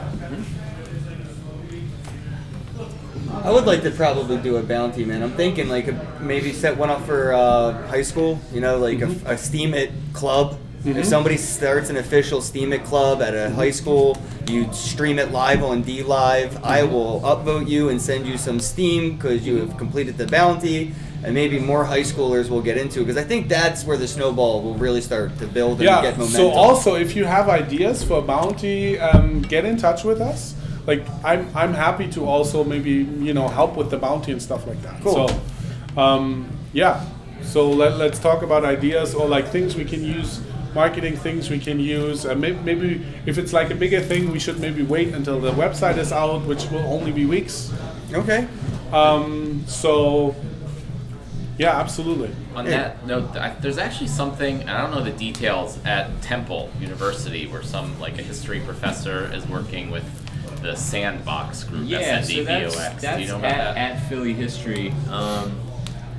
Speaker 5: I would like to probably do a bounty, man. I'm thinking like maybe set one up for high school. You know, like a Steemit club. If somebody starts an official Steemit club at a high school, you stream it live on DLive. I will upvote you and send you some Steem because you have completed the bounty, and maybe more high schoolers will get into it because I think that's where the snowball will really start to build and get momentum.
Speaker 2: So also, if you have ideas for a bounty, get in touch with us. Like I'm happy to also maybe help with the bounty and stuff like that.
Speaker 5: Cool.
Speaker 2: So yeah. So let's talk about ideas or like things we can use. Marketing things we can use. Maybe if it's like a bigger thing, we should maybe wait until the website is out, which will only be weeks.
Speaker 5: Okay.
Speaker 2: So, yeah, absolutely.
Speaker 3: On that note, there's actually something, I don't know the details, at Temple University where some, like a history professor is working with the Sandbox group,
Speaker 1: Yeah, so
Speaker 3: SNDVOX.
Speaker 1: that's
Speaker 3: Do you know about that?
Speaker 1: At Philly History.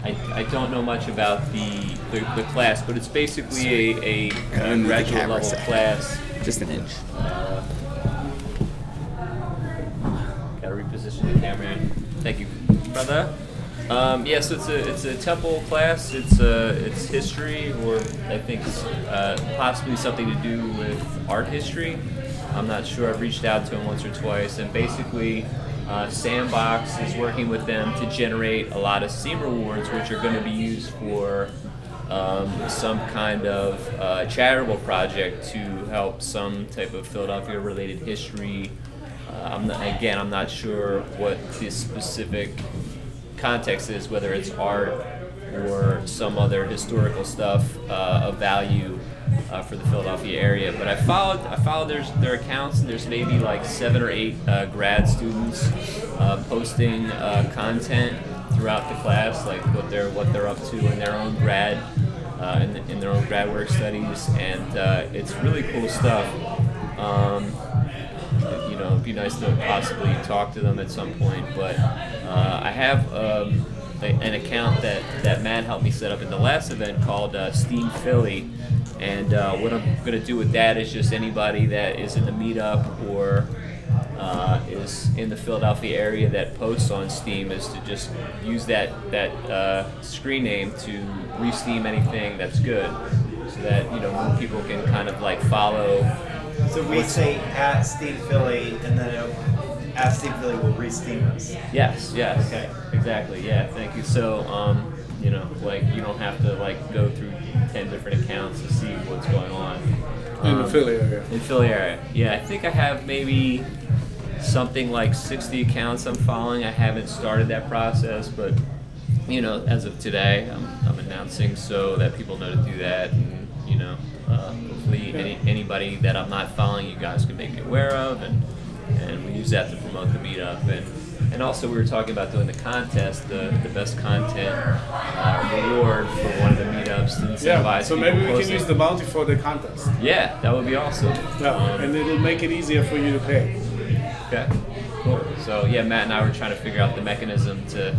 Speaker 1: I don't know much about the class, but it's basically a graduate level class.
Speaker 5: Just an inch.
Speaker 1: Gotta reposition the camera. Thank you, brother. Yeah, so it's a Temple class. It's history, or I think possibly something to do with art history. I'm not sure. I've reached out to him once or twice, and basically. Sandbox is working with them to generate a lot of Steem rewards, which are going to be used for some kind of charitable project to help some type of Philadelphia-related history. I'm not sure what the specific context is, whether it's art or some other historical stuff of value for the Philadelphia area. But I followed their accounts, and there's maybe like 7 or 8 grad students posting content throughout the class, like what they're up to in their own grad in their own grad work studies, and it's really cool stuff. It'd be nice to possibly talk to them at some point, but I have an account that Matt helped me set up in the last event called Steem Philly. And what I'm going to do with that is just anybody that is in the meetup or is in the Philadelphia area that posts on Steem is to just use that screen name to re-Steem anything that's good, so that more people can kind of like follow.
Speaker 7: So we say at Steem Philly, and then at Steem Philly will re-Steem us.
Speaker 1: Yes.
Speaker 7: Okay.
Speaker 1: Exactly. Yeah. Thank you. So like you don't have to like go through 10 different accounts to see what's going on.
Speaker 2: In the Philly area.
Speaker 1: In Philly area. Yeah, I think I have maybe something like 60 accounts I'm following. I haven't started that process, but as of today, I'm announcing so that people know to do that, and hopefully anybody that I'm not following, you guys can make me aware of, and we use that to promote the meetup. And also we were talking about doing the contest, the best content reward for one of the meetups to incentivize
Speaker 2: so
Speaker 1: people
Speaker 2: maybe we
Speaker 1: posting.
Speaker 2: can use the bounty for the contest.
Speaker 1: Yeah, that would be awesome.
Speaker 2: Yeah, and it'll make it easier for you to pay.
Speaker 1: Okay, cool. So yeah, Matt and I were trying to figure out the mechanism to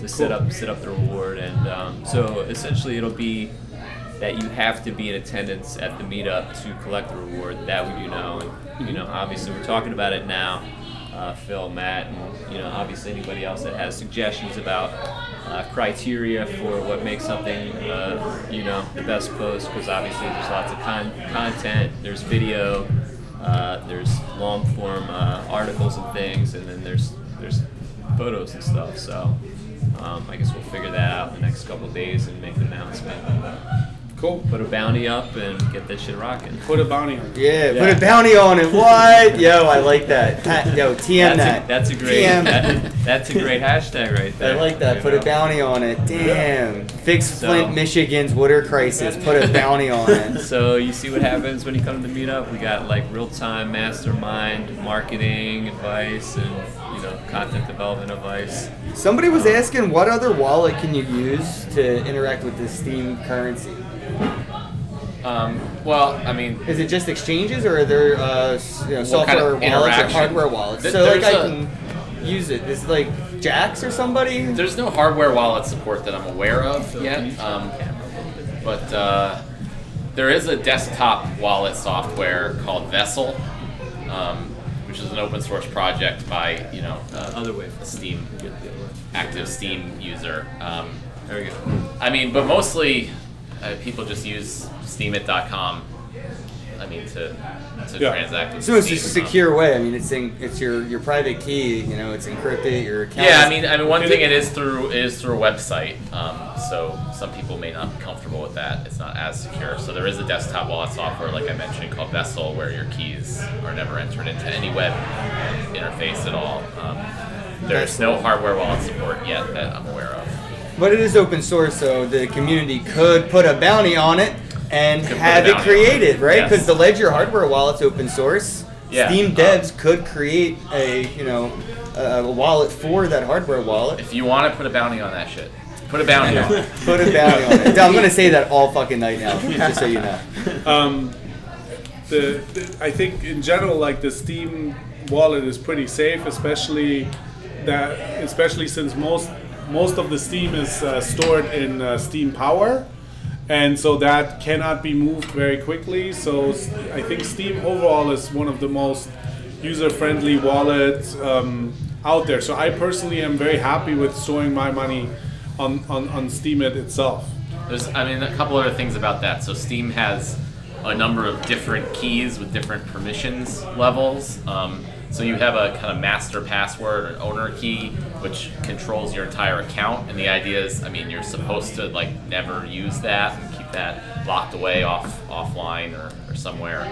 Speaker 1: set up the reward, and so essentially it'll be that you have to be in attendance at the meetup to collect the reward. That we do know, and obviously we're talking about it now. Phil, Matt, and obviously anybody else that has suggestions about criteria for what makes something the best post, because obviously there's lots of content, there's video, there's long form articles and things, and then there's photos and stuff. So I guess we'll figure that out in the next couple of days and make an announcement.
Speaker 2: Cool.
Speaker 1: Put a bounty up and get that shit rocking.
Speaker 2: Put a bounty on it.
Speaker 5: Yeah, put a bounty on it. What? Yo, I like that. Yo, TM that.
Speaker 1: That's a great. That's a great hashtag right there.
Speaker 5: I like that. Put a bounty on it. Damn. Fix Flint, Michigan's water crisis. Put a bounty on it.
Speaker 1: So you see what happens when you come to the meetup. We got like real-time mastermind marketing advice and content development advice.
Speaker 5: Somebody was asking, what other wallet can you use to interact with the Steem currency?
Speaker 3: Well, I mean,
Speaker 5: is it just exchanges, or are there software
Speaker 3: kind of
Speaker 5: wallets or hardware wallets? So like I can use it. Is it like Jax or somebody?
Speaker 3: There's no hardware wallet support that I'm aware of yet, but there is a desktop wallet software called Vessel, which which is an open source project by
Speaker 1: other way
Speaker 3: a Steem active Steem user.
Speaker 1: There we go.
Speaker 3: I mean, but mostly people just use Steemit.com. I mean, to transact with
Speaker 5: So it's
Speaker 3: Steem.
Speaker 5: a secure way. I mean, it's your private key. You know, it's encrypted. Your account.
Speaker 3: Yeah, I mean, one thing it is through a website. So some people may not be comfortable with that. It's not as secure. So there is a desktop wallet software, like I mentioned, called Vessel, where your keys are never entered into any web interface at all. There's no hardware wallet support yet that I'm aware of.
Speaker 5: But it is open source, so the community could put a bounty on it and have it created, right? Because the Ledger hardware wallet's open source.
Speaker 3: Yeah.
Speaker 5: Steem devs could create a wallet for that hardware wallet.
Speaker 3: If you want to put a bounty on that shit, put a bounty on it.
Speaker 5: Put a bounty on it. I'm going to say that all fucking night now, just so you know.
Speaker 2: I think in general, like the Steem wallet is pretty safe, especially since most of the Steem is stored in Steem Power. And so that cannot be moved very quickly. So I think Steem overall is one of the most user-friendly wallets out there. So I personally am very happy with storing my money on Steemit itself.
Speaker 3: There's, I mean, a couple other things about that. So Steem has a number of different keys with different permissions levels. So you have a kind of master password or an owner key, which controls your entire account. And the idea is, I mean, you're supposed to like never use that and keep that locked away offline or somewhere.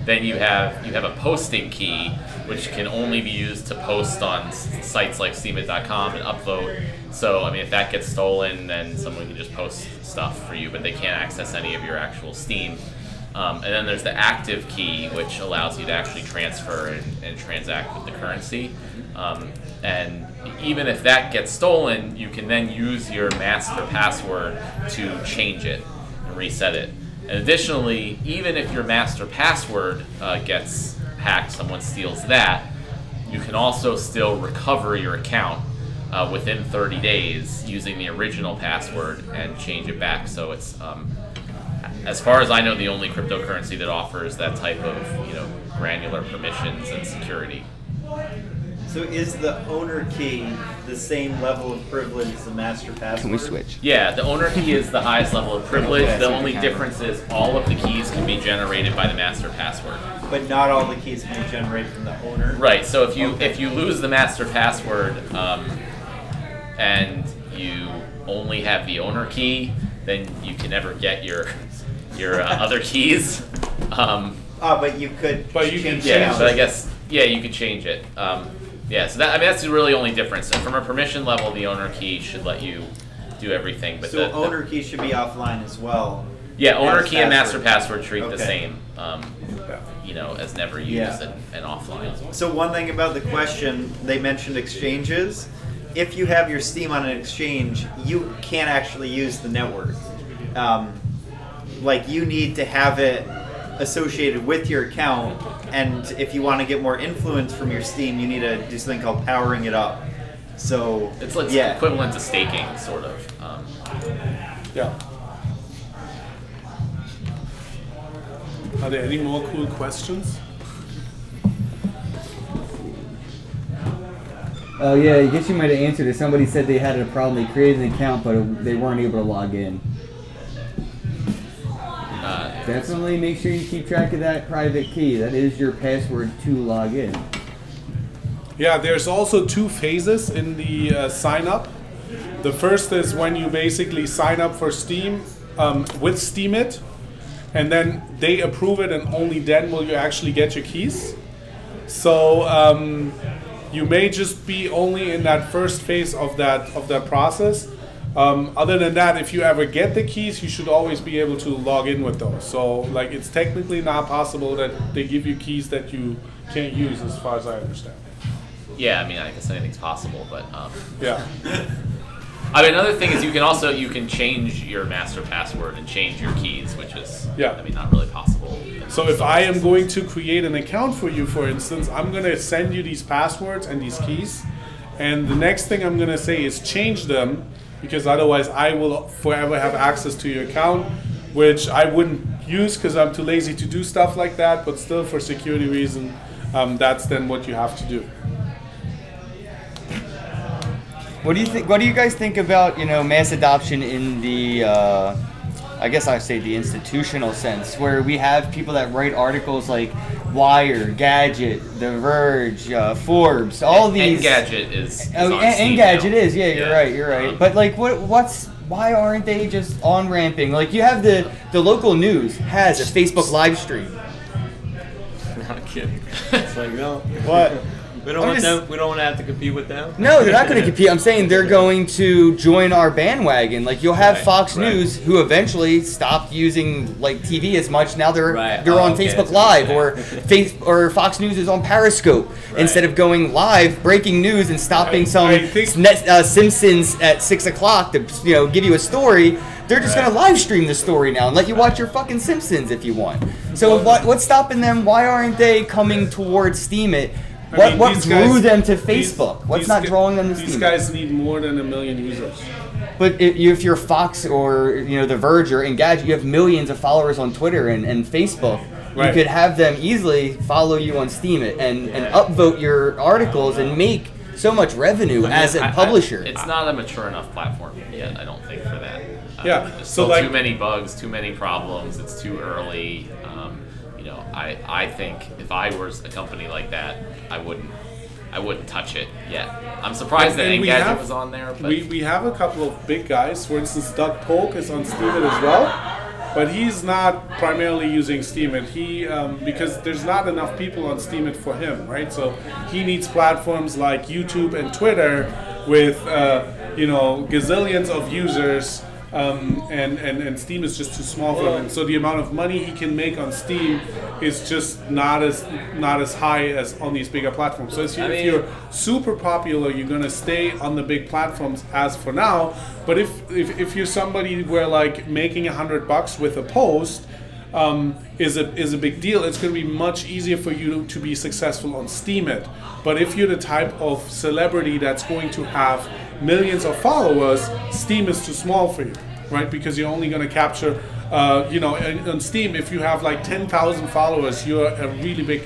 Speaker 3: Then you have a posting key, which can only be used to post on sites like Steemit.com and upvote. So I mean, if that gets stolen, then someone can just post stuff for you, but they can't access any of your actual Steem. And then there's the active key, which allows you to actually transfer and transact with the currency. And even if that gets stolen, you can then use your master password to change it and reset it. And additionally, even if your master password gets hacked, someone steals that, you can also still recover your account within 30 days using the original password and change it back. So it's as far as I know, the only cryptocurrency that offers that type of, granular permissions and security.
Speaker 7: So is the owner key the same level of privilege as the master password?
Speaker 5: Can we switch?
Speaker 3: Yeah, the owner key is the highest level of privilege. The only difference is all of the keys can be generated by the master password.
Speaker 7: But not all the keys can be generated from the owner?
Speaker 3: Right, so if you lose the master password and you only have the owner key, then you can never get your other keys.
Speaker 7: But you could.
Speaker 2: But you can change
Speaker 3: Yeah,
Speaker 2: it.
Speaker 3: but I guess you could change it. Yeah, so that's the really only difference. And from a permission level, the owner key should let you do everything. But
Speaker 7: So owner key should be offline as well.
Speaker 3: Yeah, owner key and master
Speaker 7: password.
Speaker 3: password treat the same. As never used and offline.
Speaker 7: So one thing about the question, they mentioned exchanges. If you have your Steem on an exchange, you can't actually use the network. Like you need to have it associated with your account, and if you want to get more influence from your Steem, you need to do something called powering it up. So
Speaker 3: It's like equivalent to staking, sort of.
Speaker 2: Yeah. Are there any more cool questions?
Speaker 5: Oh yeah, I guess you might have answered it. Somebody said they had a problem. They created an account, but they weren't able to log in. Definitely make sure you keep track of that private key. That is your password to log in.
Speaker 2: Yeah, there's also two phases in the sign up. The first is when you basically sign up for Steem with Steemit, and then they approve it, and only then will you actually get your keys. So you may just be only in that first phase of that process. Other than that, if you ever get the keys, you should always be able to log in with those. So like it's technically not possible that they give you keys that you can't use, as far as I understand.
Speaker 3: Yeah, I mean, I guess anything's possible, but
Speaker 2: Yeah.
Speaker 3: I mean, another thing is you can change your master password and change your keys, which is I mean, not really possible.
Speaker 2: So if I am going to create an account for you, for instance, I'm going to send you these passwords and these keys, and the next thing I'm going to say is change them, because otherwise I will forever have access to your account, which I wouldn't use because I'm too lazy to do stuff like that, but still for security reason, that's then what you have to do.
Speaker 5: What do you think? What do you guys think about mass adoption in the I guess I say the institutional sense, where we have people that write articles like Wire, Gadget, The Verge, Forbes, all these.
Speaker 3: Engadget is
Speaker 5: Oh,
Speaker 3: on Steam
Speaker 5: Engadget
Speaker 3: now.
Speaker 5: is. Yeah, you're right. But like, why aren't they just on ramping? Like, you have the local news has a Facebook live stream.
Speaker 1: Not kidding. It's like, no.
Speaker 5: What?
Speaker 1: We don't want them. We don't want to have to compete with them.
Speaker 5: No, they're not going to compete. I'm saying they're going to join our bandwagon. Like, you'll have Fox News, who eventually stopped using like TV as much. Now they're on Facebook Live, or Fox News is on Periscope instead of going live, breaking news, and stopping Simpsons at 6 o'clock to give you a story. They're just going to live stream the story now and let you watch your fucking Simpsons if you want. So what's stopping them? Why aren't they coming towards Steemit? What drew them to Facebook? What's not drawing them to Steem?
Speaker 2: These guys need more than 1 million users.
Speaker 5: But if you're Fox or The Verge or Engadget, you have millions of followers on Twitter and Facebook. You could have them easily follow you on Steemit and upvote your articles and make so much revenue as a publisher.
Speaker 3: It's not a mature enough platform yet, I don't think, for that. There's
Speaker 2: so
Speaker 3: still too many bugs, too many problems. It's too early. I think if I was a company like that, I wouldn't touch it yet. I'm surprised that Engadget was on there. But
Speaker 2: we have a couple of big guys. For instance, Doug Polk is on Steemit as well, but he's not primarily using Steemit. He because there's not enough people on Steemit for him, right? So he needs platforms like YouTube and Twitter with gazillions of users. And Steem is just too small for him. And so the amount of money he can make on Steem is just not as high as on these bigger platforms. So if you're super popular, you're gonna stay on the big platforms as for now. But if you're somebody where like making $100 with a post is a big deal, it's going to be much easier for you to be successful on Steemit. But if you're the type of celebrity that's going to have millions of followers, Steem is too small for you, right? Because you're only going to capture, on Steem, if you have like 10,000 followers, you're a really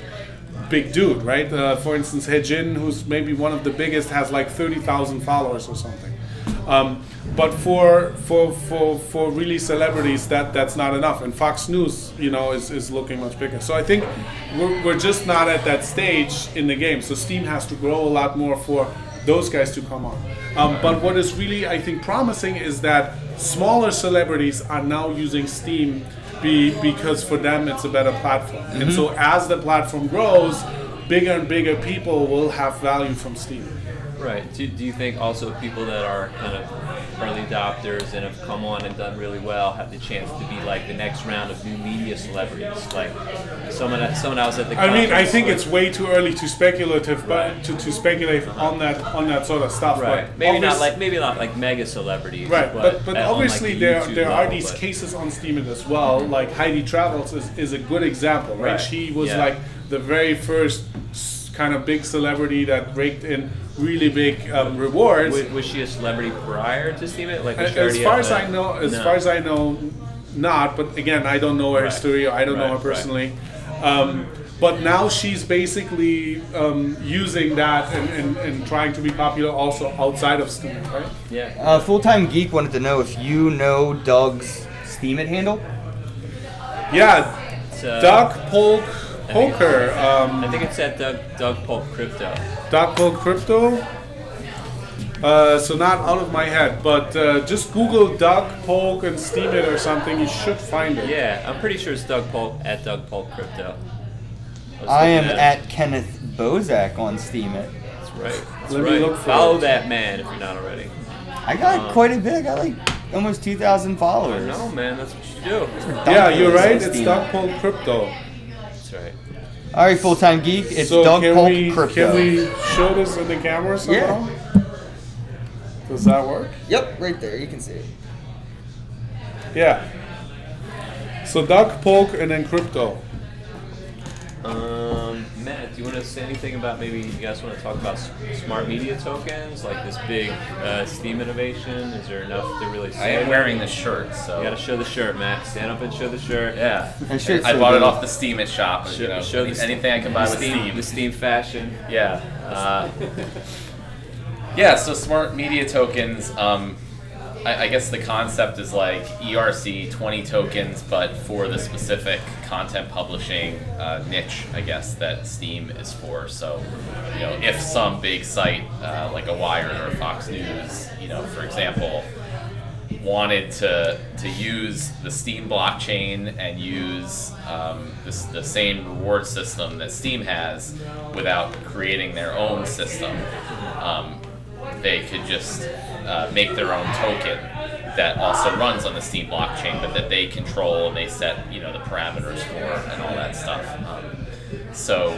Speaker 2: big dude, right? For instance, Hejin, who's maybe one of the biggest, has like 30,000 followers or something. But for really celebrities, that's not enough. And Fox News, is looking much bigger. So I think we're just not at that stage in the game. So Steem has to grow a lot more for those guys to come on. But what is really, I think, promising is that smaller celebrities are now using Steem because for them it's a better platform. Mm-hmm. And so as the platform grows, bigger and bigger people will have value from Steem.
Speaker 1: Right. Do you think also people that are kind of early adopters and have come on and done really well have the chance to be like the next round of new media celebrities, like someone else at the conference?
Speaker 2: I think it's way too early to speculative, but to speculate on that sort of stuff.
Speaker 1: Right.
Speaker 2: But
Speaker 1: maybe not like mega celebrities.
Speaker 2: Right. But obviously
Speaker 1: like
Speaker 2: there are these cases on Steemit as well. Like Heidi Travels is a good example, right? She was like the very first kind of big celebrity that raked in really big rewards.
Speaker 1: Was she a celebrity prior to Steemit? Like,
Speaker 2: as far as I know, not. But again, I don't know her history. I don't know her personally. But now she's basically using that and trying to be popular also outside of Steemit, right?
Speaker 1: Yeah.
Speaker 5: Full-Time Geek wanted to know if you know Doug's Steemit handle.
Speaker 2: Yeah, Doug Polk. Poker.
Speaker 1: I think it's at Doug Polk Crypto.
Speaker 2: Doug Polk Crypto. So not out of my head, but just Google Doug Polk and Steemit or something. You should find it.
Speaker 1: Yeah, I'm pretty sure it's Doug Polk at Doug Polk Crypto.
Speaker 5: I am at Kenneth Bozak on Steemit.
Speaker 1: That's right.
Speaker 2: Let me look for
Speaker 1: Follow that man if you're not already.
Speaker 5: I got quite a bit. I got like almost 2,000 followers.
Speaker 1: No, man, that's what you do.
Speaker 2: Yeah, you're right. It's Doug Polk Crypto.
Speaker 1: Right.
Speaker 5: All right, Full-Time Geek. It's
Speaker 2: so
Speaker 5: Doug Polk Crypto.
Speaker 2: Can we show this in the camera somehow? Yeah. Does that work?
Speaker 5: Yep, right there. You can see it.
Speaker 2: Yeah. So Doug Polk and then Crypto.
Speaker 1: Matt, do you want to say anything about, maybe you guys want to talk about smart media tokens, like this big Steem innovation? Is there enough to really say?
Speaker 3: I am wearing the shirt, so.
Speaker 1: You got to show the shirt, Matt. Stand up and show the shirt.
Speaker 3: Yeah. I bought it off the Steemit shop.
Speaker 1: Show
Speaker 3: anything I can buy with Steem.
Speaker 1: The Steem fashion.
Speaker 3: Yeah. Yeah, so smart media tokens, I guess the concept is like ERC 20 tokens, but for the specific content publishing niche, I guess, that Steem is for. So, if some big site like a Wired or Fox News, for example, wanted to use the Steem blockchain and use the same reward system that Steem has without creating their own system, they could just make their own token that also runs on the Steem blockchain, but that they control and they set the parameters for and all that stuff. So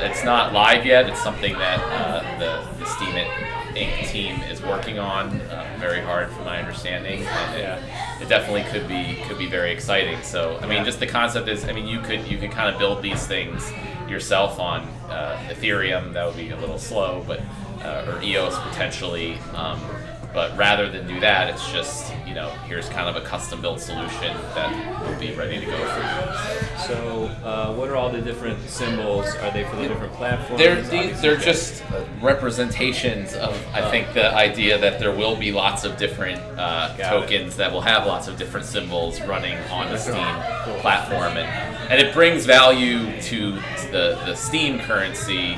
Speaker 3: it's not live yet. It's something that the Steemit Inc. team is working on very hard, from my understanding, and it definitely could be very exciting. So I mean, just the concept is, you could kind of build these things yourself on Ethereum. That would be a little slow, but or EOS potentially. But rather than do that, it's just, here's kind of a custom-built solution that will be ready to go for you.
Speaker 1: So, what are all the different symbols? Are they for the different platforms?
Speaker 3: They're just representations of, I think, the idea that there will be lots of different tokens that will have lots of different symbols running on the Steem platform. And it brings value to the Steem currency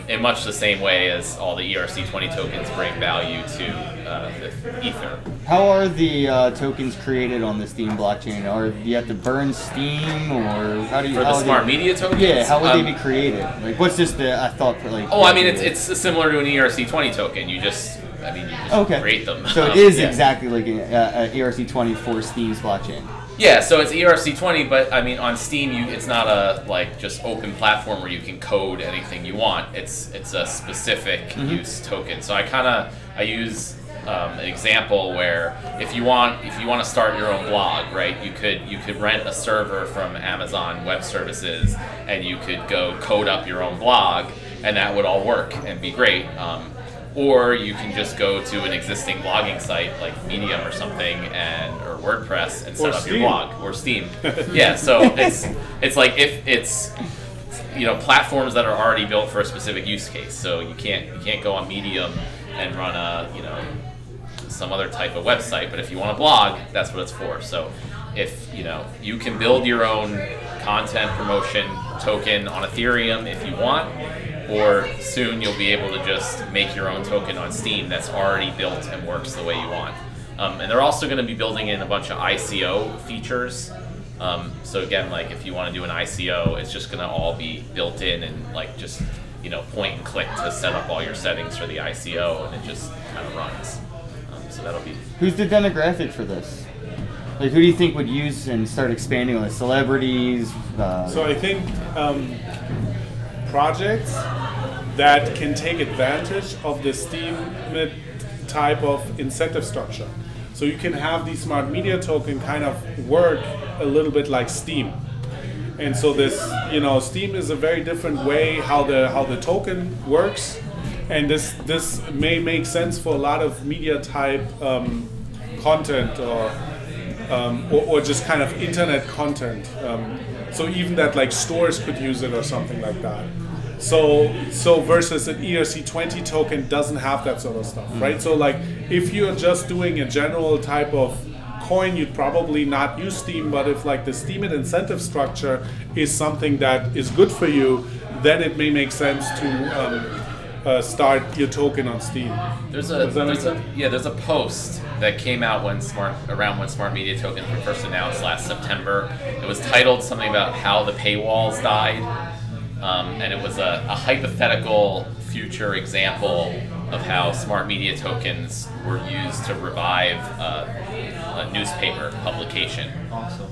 Speaker 3: in much the same way as all the ERC20 tokens bring value to the Ether.
Speaker 5: How are the tokens created on the Steem blockchain? Do you have to burn Steem, or how do you?
Speaker 3: For the smart media tokens?
Speaker 5: Yeah, how would they be created? Like, what's just I thought for like.
Speaker 3: Oh, I mean, it's similar to an ERC20 token. You just create them.
Speaker 5: So it is exactly like an ERC20 for Steem's blockchain.
Speaker 3: Yeah, so it's ERC20, but I mean, on Steem, it's not a just open platform where you can code anything you want. It's a specific use token. So I use an example where if you want to start your own blog, right? You could rent a server from Amazon Web Services, and you could go code up your own blog, and that would all work and be great. Or you can just go to an existing blogging site like Medium or something, or WordPress, and set up your blog, or Steem. Yeah, so it's like if it's platforms that are already built for a specific use case. So you can't go on Medium and run some other type of website. But if you want a blog, that's what it's for. So if you can build your own content promotion token on Ethereum if you want. Or soon you'll be able to just make your own token on Steem that's already built and works the way you want. And they're also going to be building in a bunch of ICO features. So again, like if you want to do an ICO, it's just going to all be built in and just point and click to set up all your settings for the ICO, and it just kind of runs. So that'll be.
Speaker 5: Who's the demographic for this? Like, who do you think would use and start expanding on the celebrities?
Speaker 2: So I think projects that can take advantage of the Steemit type of incentive structure. So you can have the smart media token kind of work a little bit like Steem. And so this, Steem is a very different way how the token works. And this may make sense for a lot of media type content or just kind of internet content. So even that like stores could use it or something like that. So versus an ERC20 token doesn't have that sort of stuff, right? So like if you're just doing a general type of coin, you'd probably not use Steem, but if like the Steemit incentive structure is something that is good for you, then it may make sense to start your token on Steem.
Speaker 3: There's a post that came out around when Smart Media Tokens were first announced last September. It was titled something about how the paywalls died, and it was a hypothetical future example of how Smart Media Tokens were used to revive a newspaper publication.
Speaker 1: Awesome.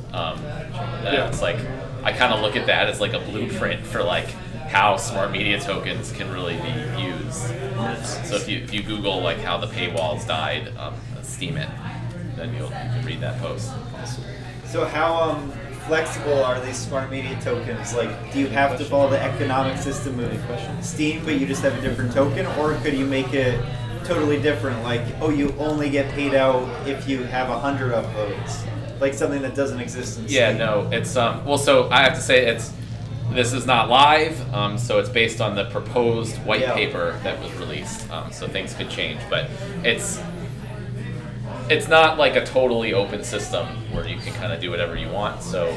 Speaker 3: It's like I kind of look at that as like a blueprint for like how smart media tokens can really be used. So if you Google like how the paywalls died, Steemit, then you can read that post.
Speaker 7: So how flexible are these smart media tokens? Like, do you have to follow the economic system of Steem, but you just have a different token, or could you make it totally different? Like, oh, you only get paid out if you have 100 upvotes, like something that doesn't exist in Steem.
Speaker 3: Yeah, no, it's well, so I have to say this is not live, so it's based on the proposed white paper that was released. So things could change, but it's not like a totally open system where you can kind of do whatever you want. So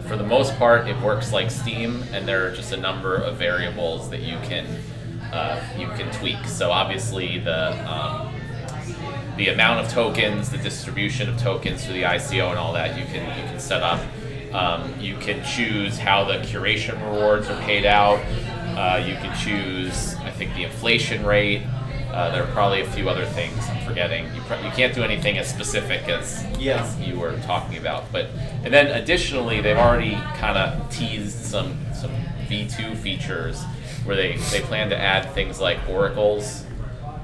Speaker 3: for the most part, it works like Steem, and there are just a number of variables that you can tweak. So obviously the amount of tokens, the distribution of tokens through the ICO, and all that you can set up. You can choose how the curation rewards are paid out. You can choose, I think, the inflation rate. There are probably a few other things I'm forgetting. You can't do anything as specific as you were talking about. And then additionally, they've already kind of teased some V2 features where they plan to add things like oracles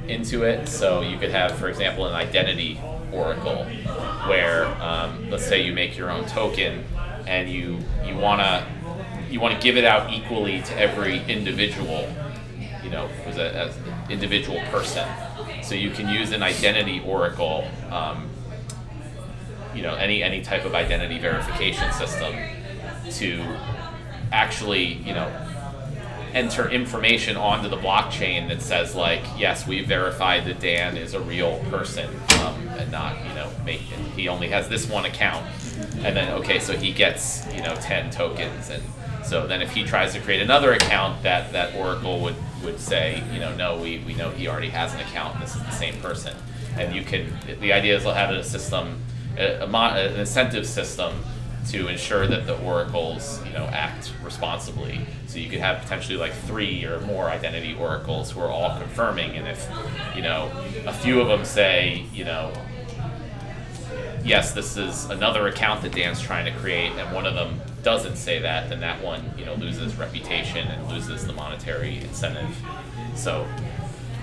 Speaker 3: into it. So you could have, for example, an identity oracle where, let's say you make your own token and you want to give it out equally to every individual, as an individual person. So you can use an identity oracle, any type of identity verification system to actually, enter information onto the blockchain that says, like, yes, we verified that Dan is a real person, and not, he only has this one account. And then, okay, so he gets, 10 tokens. And so then if he tries to create another account, that oracle would say, no, we know he already has an account and this is the same person. And the idea is they'll have a system, an incentive system to ensure that the oracles, act responsibly. So you could have potentially like 3 or more identity oracles who are all confirming, and if, a few of them say, yes, this is another account that Dan's trying to create, and one of them doesn't say that, then that one, loses reputation and loses the monetary incentive. So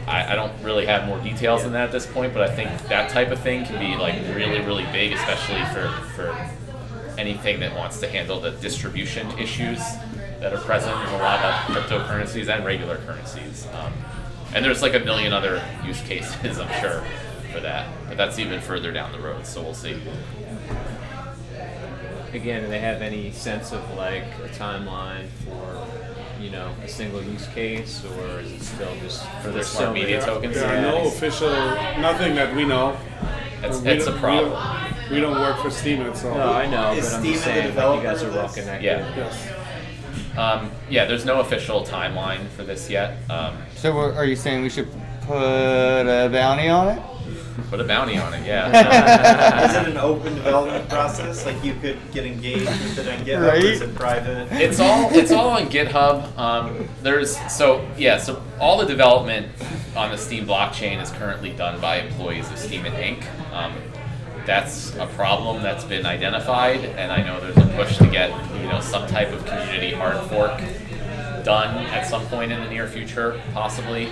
Speaker 3: I don't really have more details than that at this point, but I think that type of thing can be like really, really big, especially for anything that wants to handle the distribution issues that are present in a lot of cryptocurrencies and regular currencies. And there's like a million other use cases, I'm sure, for that. But that's even further down the road, so we'll see.
Speaker 1: Again, do they have any sense of like a timeline for, a single use case, or is it still just for their
Speaker 3: smart media tokens?
Speaker 2: There are no official, nothing that we know.
Speaker 3: It's a problem.
Speaker 2: We don't work for Steemit, so.
Speaker 1: No, I know,
Speaker 7: Is
Speaker 1: but I'm
Speaker 7: Steemit
Speaker 1: just
Speaker 7: the
Speaker 1: saying,
Speaker 7: developer
Speaker 1: you guys are
Speaker 7: of
Speaker 1: well
Speaker 7: this?
Speaker 1: connected.
Speaker 3: Yeah.
Speaker 2: Yes.
Speaker 3: There's no official timeline for this yet.
Speaker 5: So are you saying we should put a bounty on it?
Speaker 3: Put a bounty on it, yeah.
Speaker 7: Is it an open development process? Like you could get engaged with it on GitHub,
Speaker 5: Right.
Speaker 7: or is it private?
Speaker 3: It's all on GitHub. So all the development on the Steem blockchain is currently done by employees of Steemit Inc. That's a problem that's been identified, and I know there's a push to get some type of community hard fork done at some point in the near future, possibly.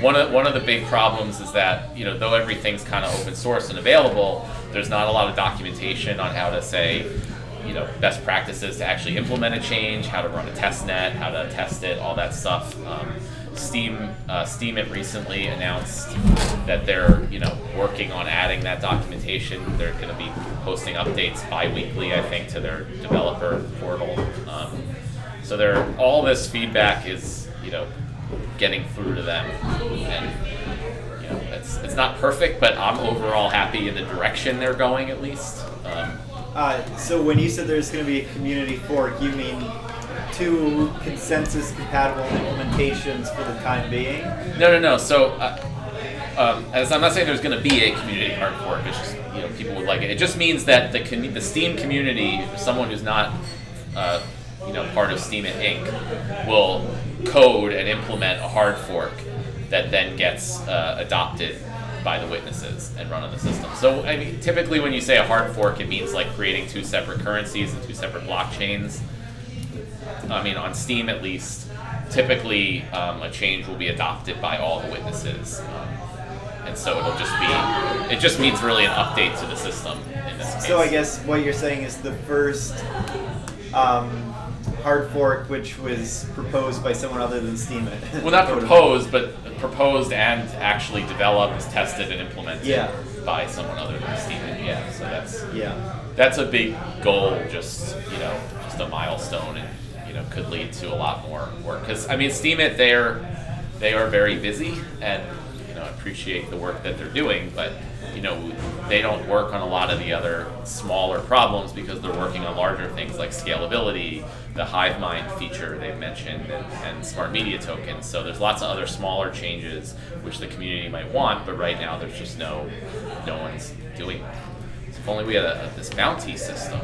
Speaker 3: One of the big problems is that though everything's kind of open source and available, there's not a lot of documentation on how to say best practices to actually implement a change, how to run a test net, how to test it, all that stuff. Steemit recently announced that they're working on adding that documentation. They're going to be posting updates bi-weekly, I think, to their developer portal. So all this feedback is getting through to them, and it's not perfect, but I'm overall happy in the direction they're going, at least.
Speaker 7: So when you said there's going to be a community fork, you mean 2 consensus compatible implementations for the time being?
Speaker 3: No. So as I'm not saying there's going to be a community hard fork. It's just people would like it. It just means that the Steem community, someone who's not part of Steemit Inc., will code and implement a hard fork that then gets adopted by the witnesses and run on the system. So I mean, typically when you say a hard fork, it means like creating 2 separate currencies and 2 separate blockchains. I mean, on Steem at least, typically a change will be adopted by all the witnesses. and so it'll just be, it just means really an update to the system in this case.
Speaker 7: So I guess what you're saying is the first hard fork, which was proposed by someone other than Steemit.
Speaker 3: Well, not proposed, but proposed and actually developed, tested, and implemented by someone other than Steemit. Yeah, so that's a big goal. Just just a milestone, and could lead to a lot more work. Because I mean, Steemit, they are very busy, and appreciate the work that they're doing, but they don't work on a lot of the other smaller problems because they're working on larger things like scalability, the hive mind feature they've mentioned, and smart media tokens. So there's lots of other smaller changes which the community might want, but right now there's just no one's doing them. So if only we had this bounty system.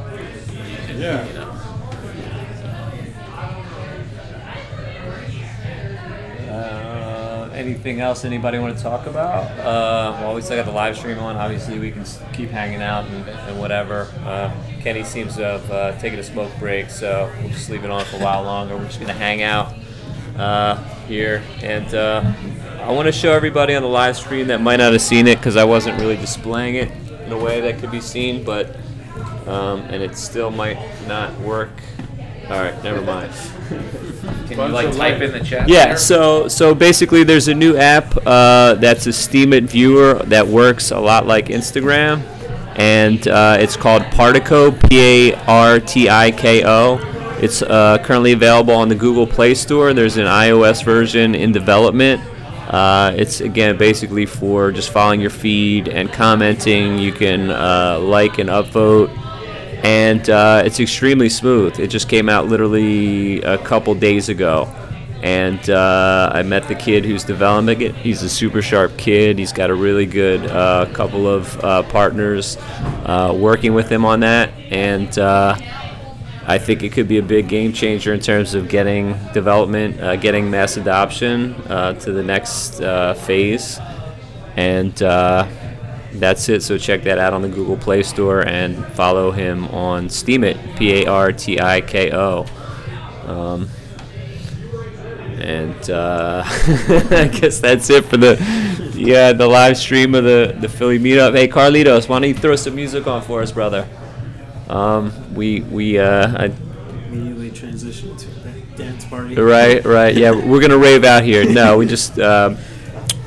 Speaker 1: Anything else anybody want to talk about? Well, we still got the live stream on. Obviously, we can keep hanging out and whatever. Kenny seems to have taken a smoke break, so we'll just leave it on for a while longer. We're just going to hang out here. And I want to show everybody on the live stream that might not have seen it because I wasn't really displaying it in a way that could be seen, but and it still might not work. All right, never mind.
Speaker 3: Can you type in the chat?
Speaker 1: Yeah, so basically there's a new app that's a Steemit viewer that works a lot like Instagram, and it's called Partiko, P-A-R-T-I-K-O. It's currently available on the Google Play Store. There's an iOS version in development. It's, again, basically for just following your feed and commenting. You can like and upvote. And it's extremely smooth. It just came out literally a couple days ago. And I met the kid who's developing it. He's a super sharp kid. He's got a really good couple of partners working with him on that. And I think it could be a big game changer in terms of getting development, getting mass adoption to the next phase. And that's it. So check that out on the Google Play Store and follow him on Steemit, P-A-R-T-I-K-O. I guess that's it for the live stream of the Philly meetup. Hey Carlitos, why don't you throw some music on for us, brother? I
Speaker 8: immediately transitioned to a dance party.
Speaker 1: Right. Yeah, we're gonna rave out here. No, we just.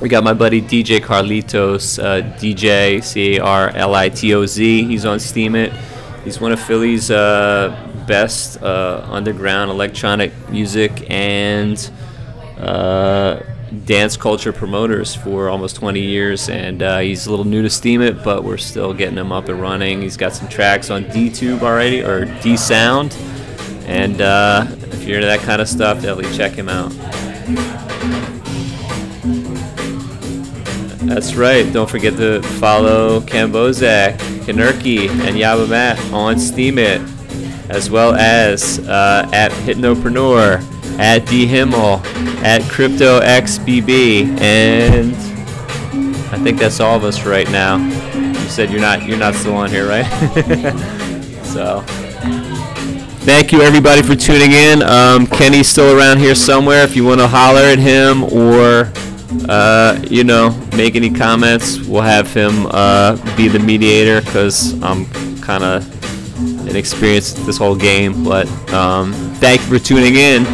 Speaker 1: We got my buddy DJ Carlitos, DJ C-A-R-L-I-T-O-Z. He's on Steemit. He's one of Philly's best underground electronic music and dance culture promoters for almost 20 years. And he's a little new to Steemit, but we're still getting him up and running. He's got some tracks on D-Tube already, or D-Sound. And if you're into that kind of stuff, definitely check him out. That's right. Don't forget to follow Cambozak, Knirck, and Yabamat on Steemit, as well as at Hypnopreneur, at DHimmel, at CryptoXBB, and I think that's all of us for right now. You said you're not still on here, right? So, thank you everybody for tuning in. Kenny's still around here somewhere. If you want to holler at him or make any comments, we'll have him be the mediator because I'm kind of inexperienced at this whole game. But thank you for tuning in,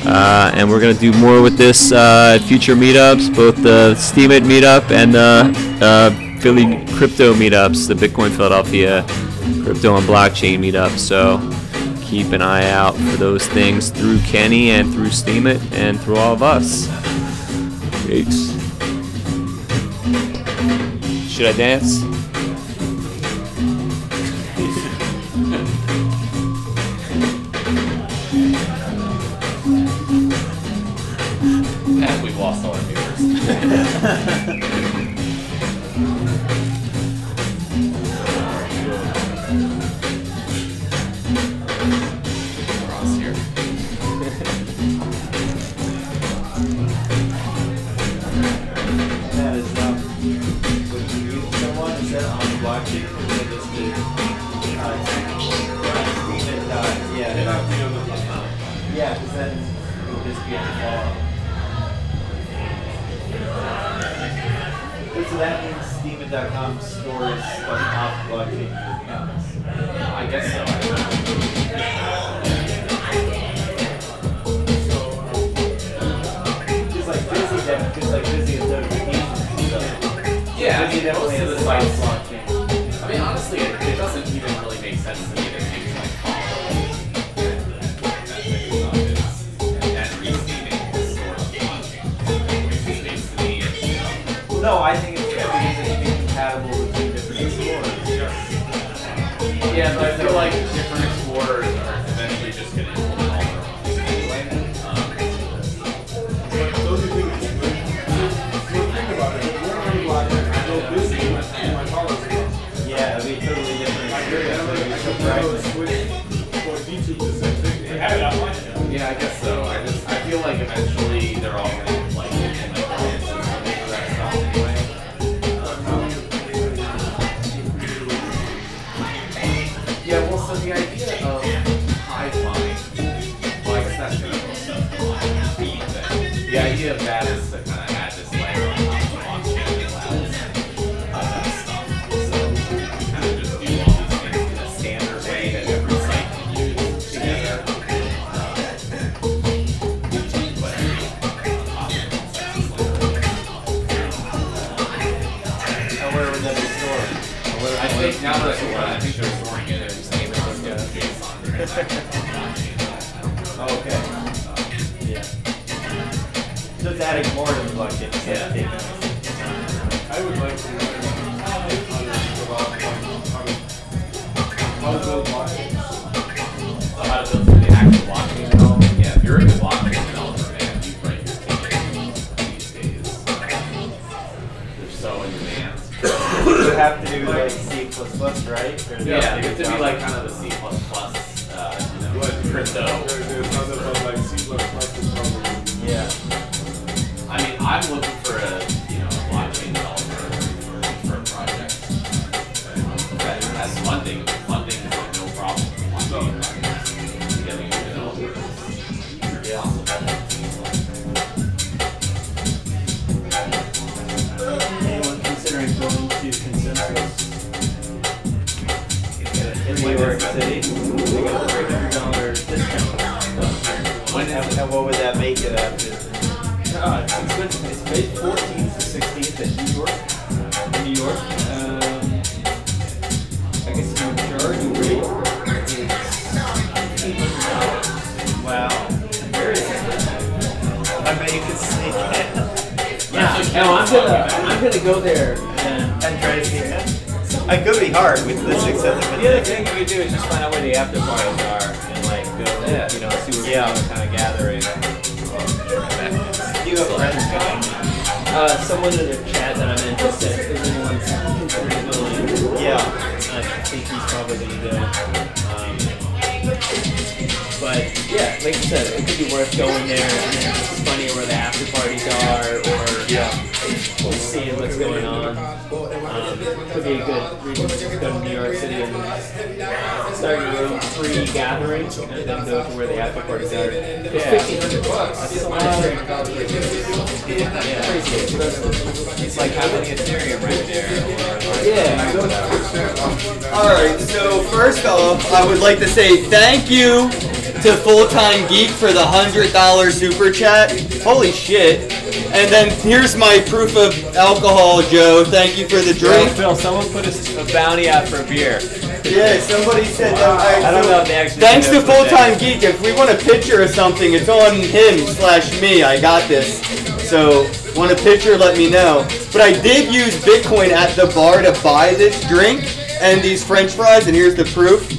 Speaker 1: and we're going to do more with this at future meetups, both the Steemit meetup and the Philly crypto meetups, the Bitcoin Philadelphia crypto and blockchain meetup. So keep an eye out for those things through Kenny and through Steemit and through all of us. Peace. Should I dance?
Speaker 3: And we've lost all our viewers.
Speaker 7: Yeah, because then it'll just be a follow. So that means Steemit.com stores stuff off blockchain for accounts.
Speaker 3: I guess so.
Speaker 7: Just like busy and notifications and stuff.
Speaker 3: Yeah,
Speaker 7: Busy definitely
Speaker 3: most of
Speaker 7: has
Speaker 3: the
Speaker 7: a
Speaker 3: sites.
Speaker 7: blockchain.
Speaker 3: I mean, honestly, it doesn't even really make sense to me that things like follow and receiving is sort of blockchain. Which is basically,
Speaker 7: No, I think it's good because it can be compatible between different explorers.
Speaker 3: yeah, but I feel like different explorers are eventually just going to implement all their own things anyway.
Speaker 2: But those are things. Think about it. We're running blockchain. I know this is my tolerance.
Speaker 7: Yeah, it'd be a totally different
Speaker 2: I
Speaker 7: experience.
Speaker 2: could
Speaker 7: It'd be so
Speaker 2: never
Speaker 7: fragmented.
Speaker 2: switch for YouTube the same thing. They have it online.
Speaker 3: Yeah, I guess so. I feel like eventually they're all going to like implement their own system for that stuff anyway. Yeah, well, so the idea of high-flying, well, I guess that's going to be the thing. The idea of that is to kind of add this layer on top of the blockchain that allows that stuff. So you kind of just do all these things in a standard way that every site can use together. But
Speaker 7: And where would that be stored?
Speaker 3: I think now that I think they're storing it in JSON.
Speaker 7: Okay. Yeah. So it's adding more to the blockchain.
Speaker 3: Yeah.
Speaker 2: I would like to learn how to build blockchain.
Speaker 3: How to build the actual blockchain development. Yeah, if you're a good blockchain developer, man, you write your ticket these days. They're so in demand.
Speaker 7: You would have to do like C++, right? Or
Speaker 3: Yeah, it could be like kind of the C++, crypto.
Speaker 2: There's tons of like C++ and probably.
Speaker 7: Yeah.
Speaker 3: I mean, I'm looking for a blockchain developer for a project. That's funding. Funding is like no problem. Getting a developer. Yeah.
Speaker 6: Anyone considering going to Consensus?
Speaker 7: In New York City, they got a $300 discount. And what would that make it after?
Speaker 6: It's May 14th to 16th in New York. I guess the majority rate is $1,800.
Speaker 7: Wow. I bet you could sneak in.
Speaker 6: Yeah, no, I'm gonna go there
Speaker 7: And try to sneak in? It could be hard with the 6 cents.
Speaker 1: The other thing we do is just find out where the after parties are and like go, see where people are kind of gathering.
Speaker 7: You have friends going.
Speaker 6: someone in the chat that I'm in just said if anyone's considering going.
Speaker 7: Yeah.
Speaker 6: I think he's probably gonna go. But yeah, like you said, it could be worth going there and then just finding out where the after parties are, or seeing what's going on. Could be a good reason to go to New York City and start your own free gathering, and then go to where the after parties are. $1,500. That's a lot of crazy expensive.
Speaker 1: It's like having Ethereum right there.
Speaker 6: Yeah.
Speaker 5: Alright, so first off, I would like to say thank you to Full-Time Geek for the $100 super chat. Holy shit. And then here's my proof of alcohol, Joe. Thank you for the drink.
Speaker 1: Phil, someone put a bounty out for a beer.
Speaker 5: Yeah, somebody said that.
Speaker 1: I don't know if they actually
Speaker 5: Thanks
Speaker 1: did
Speaker 5: to
Speaker 1: that, but
Speaker 5: Full-Time Geek. If we want a picture of something, it's on him/me. I got this. So, want a picture, let me know. But I did use Bitcoin at the bar to buy this drink and these French fries, and here's the proof.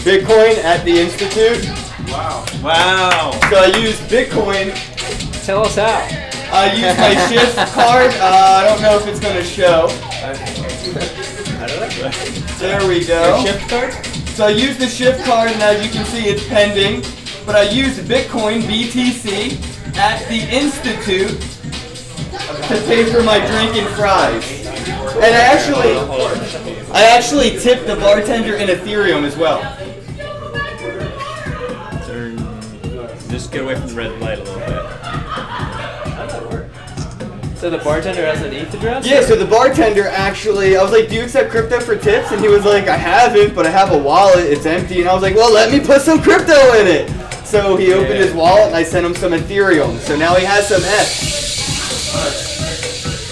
Speaker 5: Bitcoin at the Institute.
Speaker 2: Wow.
Speaker 7: Wow.
Speaker 5: So I used Bitcoin.
Speaker 1: Tell us how.
Speaker 5: I used my shift card. I don't know if it's going to show.
Speaker 1: I don't know.
Speaker 5: There we go.
Speaker 1: Your shift card?
Speaker 5: So I used the shift card, and as you can see, it's pending. But I used Bitcoin, BTC, at the Institute to pay for my drink and fries. And I actually tipped the bartender in Ethereum as well.
Speaker 1: Just get away from the red light a little bit.
Speaker 6: So the bartender has an ETH address?
Speaker 5: Yeah, so the bartender actually, I was like, do you accept crypto for tips? And he was like, I haven't, but I have a wallet, it's empty. And I was like, well, let me put some crypto in it. So he opened his wallet and I sent him some Ethereum. So now he has some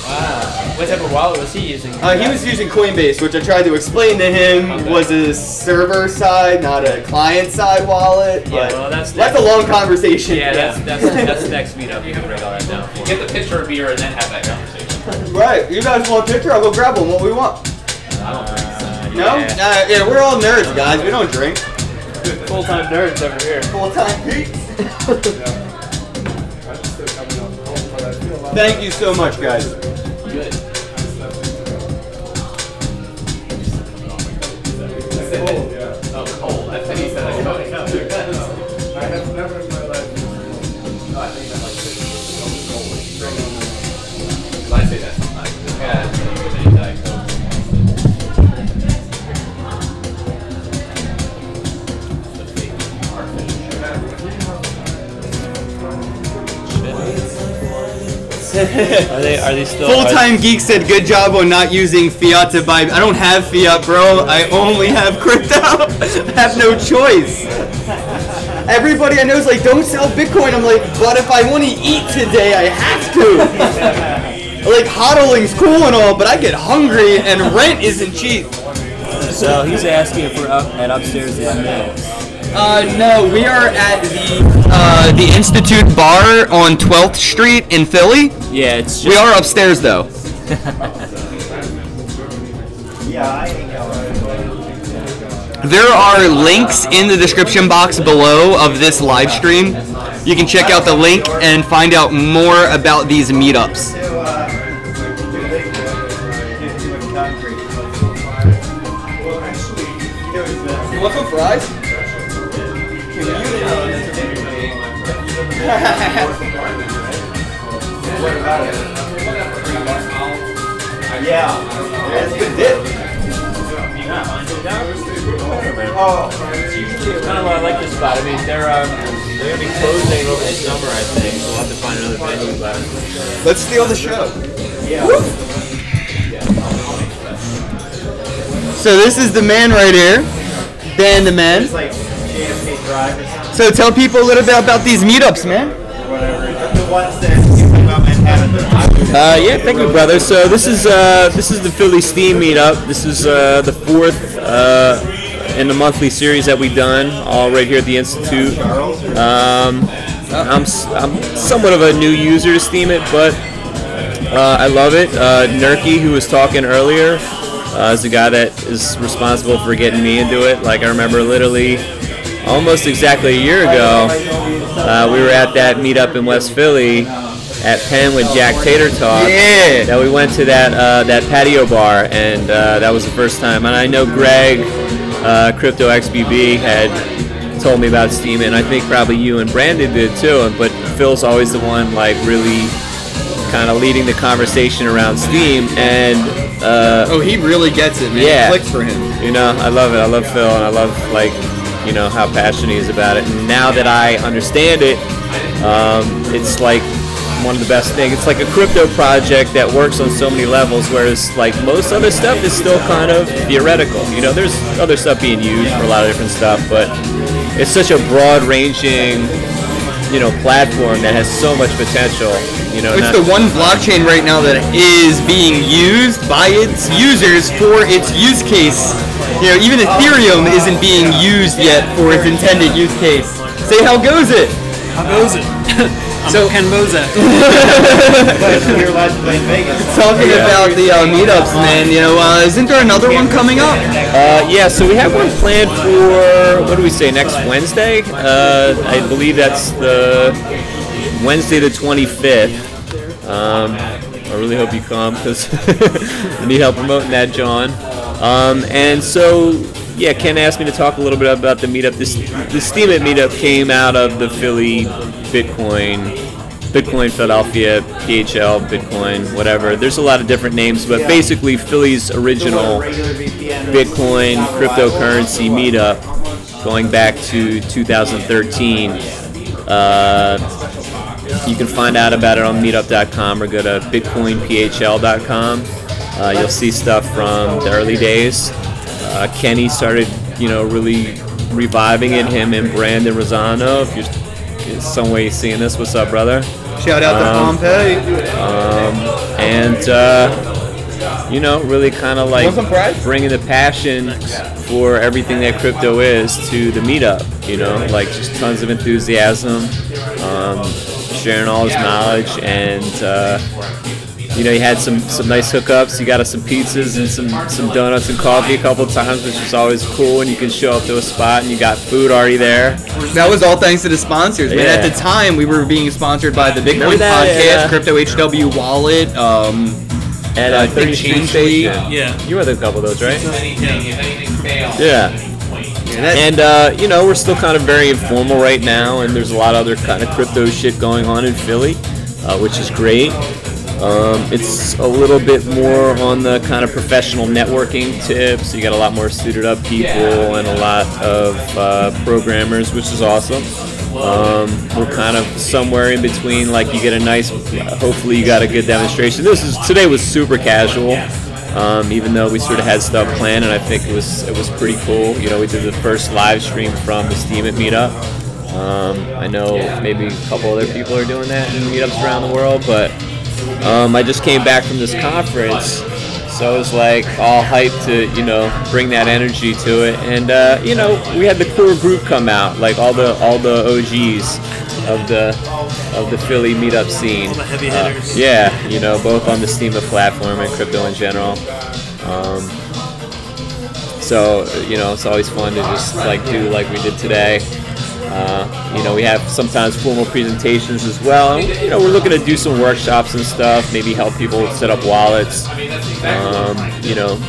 Speaker 6: Wow. What type of wallet was he using?
Speaker 5: He was using Coinbase, which I tried to explain to him was a server side, not a client side wallet.
Speaker 1: Yeah, well, that's
Speaker 5: a long conversation.
Speaker 1: Yeah, that's the next meetup. You can break all that down for.
Speaker 3: Get the picture of beer and then have that conversation.
Speaker 5: Right. You guys want a picture? I'll go grab one. What we want?
Speaker 3: I don't drink.
Speaker 5: No? Yeah, we're all nerds, guys. We don't drink.
Speaker 6: Full-time nerds over here.
Speaker 5: Full-time geeks. Thank you so much, guys.
Speaker 3: Good. Oh, cold. I thought he said I don't know.
Speaker 2: I have never in my life.
Speaker 3: No, I think that like cold. I say that sometimes. Yeah, Diet Coke.
Speaker 6: Are they still
Speaker 5: Full-time geek said, good job on not using fiat to buy. I don't have fiat, bro. I only have crypto. I have no choice. Everybody I know is like, don't sell Bitcoin. I'm like, but if I want to eat today, I have to. Like, hodling's cool and all, but I get hungry and rent isn't cheap.
Speaker 6: So he's asking if we're up at upstairs in Mills.
Speaker 5: No, we are at the Institute Bar on 12th Street in Philly.
Speaker 6: Yeah, it's just...
Speaker 5: We are upstairs though.
Speaker 7: Yeah, I ain't going.
Speaker 5: There are links in the description box below of this live stream. You can check out the link and find out more about these meetups. You want some fries?
Speaker 7: Yeah.
Speaker 5: That's good dip.
Speaker 7: Oh.
Speaker 1: Kind of I like this spot. I mean, they're gonna be closing over the summer, I think. So we'll have to find another venue. But
Speaker 5: Let's steal the show.
Speaker 7: Yeah.
Speaker 5: So this is the man right here, Dan the man.
Speaker 7: It's like JFK Drive or something.
Speaker 5: So tell people a little bit about these meetups, man.
Speaker 7: Whatever. The ones that you think about Manhattan.
Speaker 6: Yeah, thank you, brother. So this is the Philly Steem meetup. This is the fourth in the monthly series that we've done, all right here at the Institute. I'm somewhat of a new user to Steemit, but I love it. Knirck, who was talking earlier, is the guy that is responsible for getting me into it. Like, I remember literally almost exactly a year ago, we were at that meetup in West Philly at Penn with Jack Tater Talk.
Speaker 5: Yeah.
Speaker 6: That we went to that patio bar, and that was the first time. And I know Greg, Crypto XBB, had told me about Steem, and I think probably you and Brandon did too. But Phil's always the one like really kind of leading the conversation around Steem, and
Speaker 5: Oh, he really gets it, man.
Speaker 6: Yeah.
Speaker 5: It clicks for him.
Speaker 6: you know, I love it. I love Phil, and I love, like, you know, how passionate he is about it. And now that I understand it, it's like one of the best things. It's like a crypto project that works on so many levels, whereas like most other stuff is still kind of theoretical. You know, there's other stuff being used for a lot of different stuff, but it's such a broad-ranging, you know, platform that has so much potential. You know,
Speaker 5: It's the one blockchain right now that is being used by its users for its use case. You know, even Ethereum isn't being used yet for its intended use case. Say, how goes it?
Speaker 8: How goes it?
Speaker 5: So
Speaker 8: Ken Bozak.
Speaker 7: You're allowed to play in Vegas.
Speaker 5: talking about the meetups, man. You know, isn't there another one coming up?
Speaker 6: yeah, so we have one planned for, what do we say, next Wednesday? I believe that's the Wednesday the 25th. I really hope you come, because I need help promoting that, John. And so, yeah, Ken asked me to talk a little bit about the meetup. The Steemit meetup came out of the Philly Bitcoin Philadelphia, PHL, Bitcoin, whatever. There's a lot of different names, but basically Philly's original Bitcoin cryptocurrency meetup going back to 2013.
Speaker 1: You can find out about it on meetup.com or go to bitcoinphl.com. You'll see stuff from the early days. Kenny started, really reviving it, him and Brandon Rosano. If you're in some way seeing this, what's up, brother?
Speaker 5: Shout out to Pompey.
Speaker 1: Really kind of like bringing the passion for everything that crypto is to the meetup. Like just tons of enthusiasm, sharing all his knowledge, and you had some nice hookups. You got us some pizzas and some donuts and coffee a couple of times, which was always cool. And you can show up to a spot and you got food already there.
Speaker 5: That was all thanks to the sponsors, man. At the time, we were being sponsored by the Bitcoin Podcast, Crypto HW Wallet,
Speaker 1: and I think Change.
Speaker 8: Yeah.
Speaker 1: You were the couple of those, right?
Speaker 3: Yeah.
Speaker 1: And we're still kind of very informal right now, and there's a lot of other kind of crypto shit going on in Philly, which is great. It's a little bit more on the kind of professional networking tips. You got a lot more suited up people and a lot of programmers, which is awesome. We're kind of somewhere in between. Like you get a nice, hopefully you got a good demonstration. Today was super casual, even though we sort of had stuff planned, and I think it was pretty cool. We did the first live stream from the Steemit meetup. I know maybe a couple other people are doing that in meetups around the world, but I just came back from this conference, so I was like all hyped to bring that energy to it, and we had the core group come out, like all the OGs of the Philly meetup scene.
Speaker 8: All the heavy hitters.
Speaker 1: Both on the Steemit platform and crypto in general. So it's always fun to just do like we did today. We have sometimes formal presentations as well. And, we're looking to do some workshops and stuff, maybe help people set up wallets,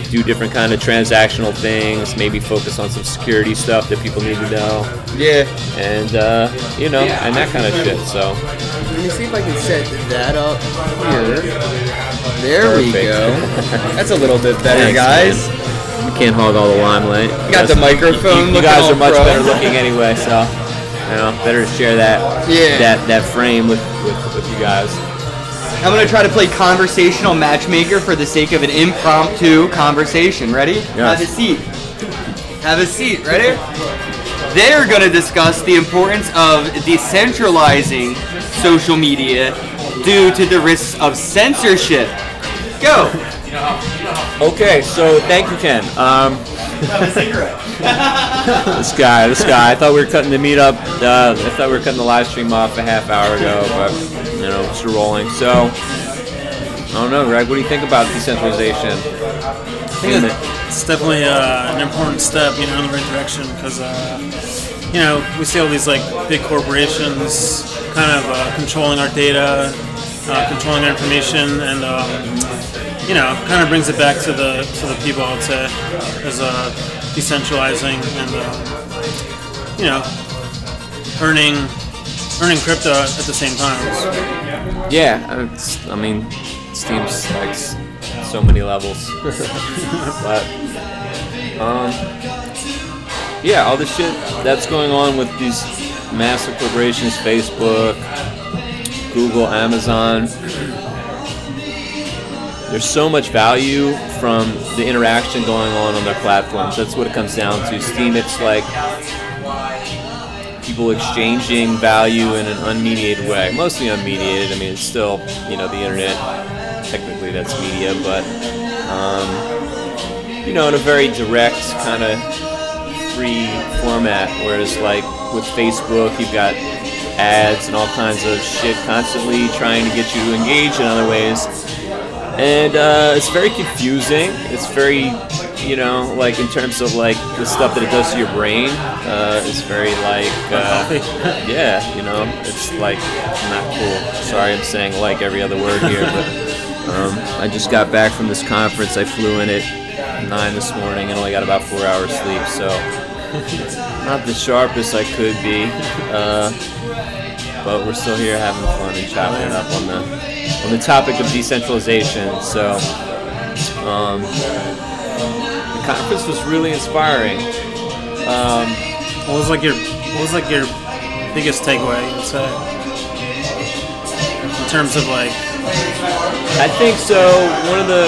Speaker 1: do different kind of transactional things, maybe focus on some security stuff that people need to know.
Speaker 5: Yeah.
Speaker 1: And, and that kind of shit, so.
Speaker 5: Let me see if I can set that up here. There we go. That's a little bit better,
Speaker 1: Thanks,
Speaker 5: guys.
Speaker 1: Man. You can't hog all the limelight.
Speaker 5: You got the microphone.
Speaker 1: You guys are much better looking anyway, so. Better to share that frame with you guys.
Speaker 5: I'm going to try to play conversational matchmaker for the sake of an impromptu conversation. Ready?
Speaker 1: Yes.
Speaker 5: Have a seat. Have a seat. Ready? They're going to discuss the importance of decentralizing social media due to the risks of censorship. Go.
Speaker 1: Okay, so thank you, Ken.
Speaker 7: Have a cigarette.
Speaker 1: This guy. I thought we were cutting the meetup. I thought we were cutting the live stream off a half hour ago, but still rolling. So I don't know, Greg. What do you think about decentralization?
Speaker 8: I think it's definitely an important step, in the right direction, because we see all these big corporations kind of controlling our data, controlling our information, and kind of brings it back to the people, I would say, as decentralizing and earning crypto at the same time.
Speaker 1: Yeah, Steem's like so many levels, but all the shit that's going on with these massive corporations, Facebook, Google, Amazon. There's so much value from the interaction going on their platforms. That's what it comes down to. Steemit's like people exchanging value in an unmediated way, mostly unmediated. It's still, the internet. Technically, that's media, but in a very direct kind of free format. Whereas, like with Facebook, you've got ads and all kinds of shit constantly trying to get you to engage in other ways. And it's very confusing. It's very, like in terms of like the stuff that it does to your brain. It's very like, it's like not cool. Sorry, I'm saying like every other word here, but I just got back from this conference. I flew in at 9 this morning and only got about 4 hours sleep, so not the sharpest I could be. But we're still here having fun and chopping it up on the topic of decentralization. So the conference was really inspiring.
Speaker 8: What was your biggest takeaway, you'd say? terms of like?
Speaker 1: I think so. One of the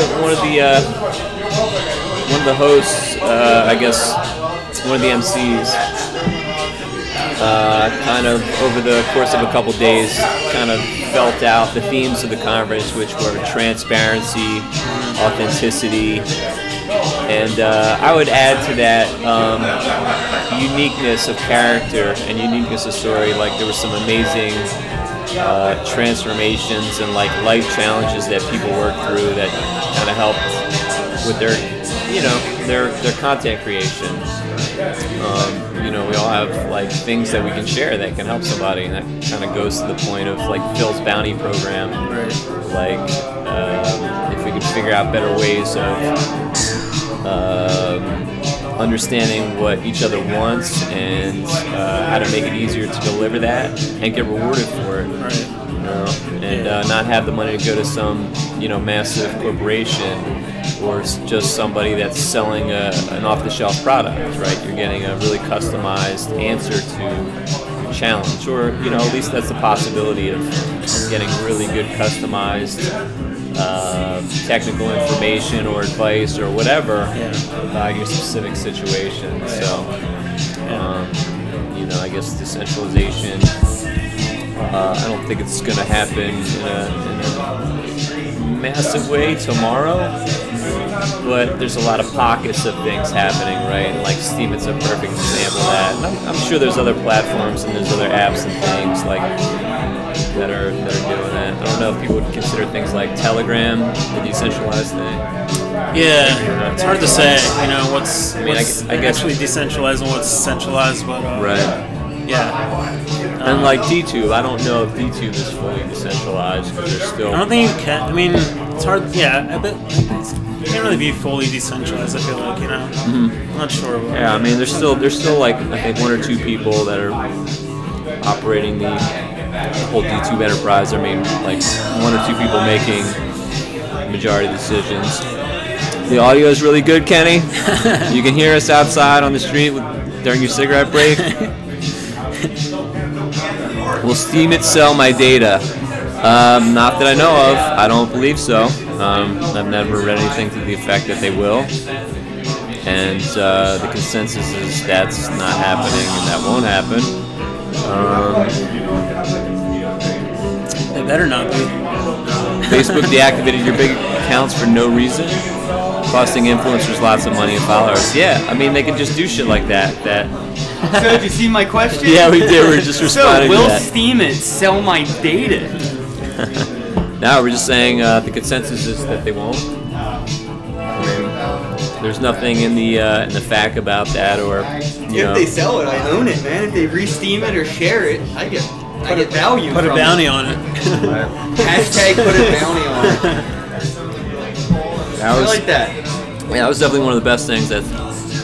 Speaker 1: hosts, I guess, one of the MCs, kind of over the course of a couple days, kind of felt out the themes of the conference, which were transparency, authenticity, and I would add to that uniqueness of character and uniqueness of story. Like there were some amazing transformations and like life challenges that people work through that kind of helped with their, you know, their content creation. You know, we all have like things that we can share that can help somebody, and that kind of goes to the point of like Phil's bounty program. Like if we could figure out better ways of understanding what each other wants and how to make it easier to deliver that and get rewarded for it. You know, and not have the money to go to some, you know, massive corporation or just somebody that's selling an off-the-shelf product, right? You're getting a really customized answer to a challenge, or, you know, at least that's the possibility of getting really good customized technical information or advice or whatever about your specific situation. So, you know, I guess decentralization, I don't think it's going to happen in a massive way tomorrow, but there's a lot of pockets of things happening, right? Like Steemit's a perfect example of that. And I'm sure there's other platforms and there's other apps and things like that are doing that. I don't know if people would consider things like Telegram the decentralized thing.
Speaker 8: Yeah, it's hard to say. You know, what's
Speaker 1: I guess
Speaker 8: actually decentralized and what's centralized, but
Speaker 1: right.
Speaker 8: Yeah.
Speaker 1: And like DTube, I don't know if DTube is fully decentralized because there's still.
Speaker 8: I don't think you can. I mean, it's hard. Yeah, I bet it can't really be fully decentralized. I feel like, you know. I'm not sure.
Speaker 1: Yeah, I mean, there's still like I think 1 or 2 people that are operating the whole DTube enterprise. I mean, like 1 or 2 people making the majority of decisions. The audio is really good, Kenny. You can hear us outside on the street during your cigarette break. Will Steemit sell my data? Not that I know of. I don't believe so. I've never read anything to the effect that they will. And the consensus is that's not happening and that won't happen.
Speaker 8: It better not be.
Speaker 1: Facebook deactivated your big accounts for no reason, costing influencers lots of money and followers. Yeah, I mean, they can just do shit like that.
Speaker 5: So, did you see my question?
Speaker 1: Yeah, we did. We're just responding
Speaker 5: to
Speaker 1: that.
Speaker 5: So, will Steemit sell my data?
Speaker 1: No, we're just saying the consensus is that they won't. I mean, there's nothing in the FAQ about that, or
Speaker 5: if they sell it, I own it, man. If they re-steam it or share it, I get value.
Speaker 8: Put a bounty on it.
Speaker 5: Hashtag put a bounty on it. I like that.
Speaker 1: Yeah, that was definitely one of the best things that's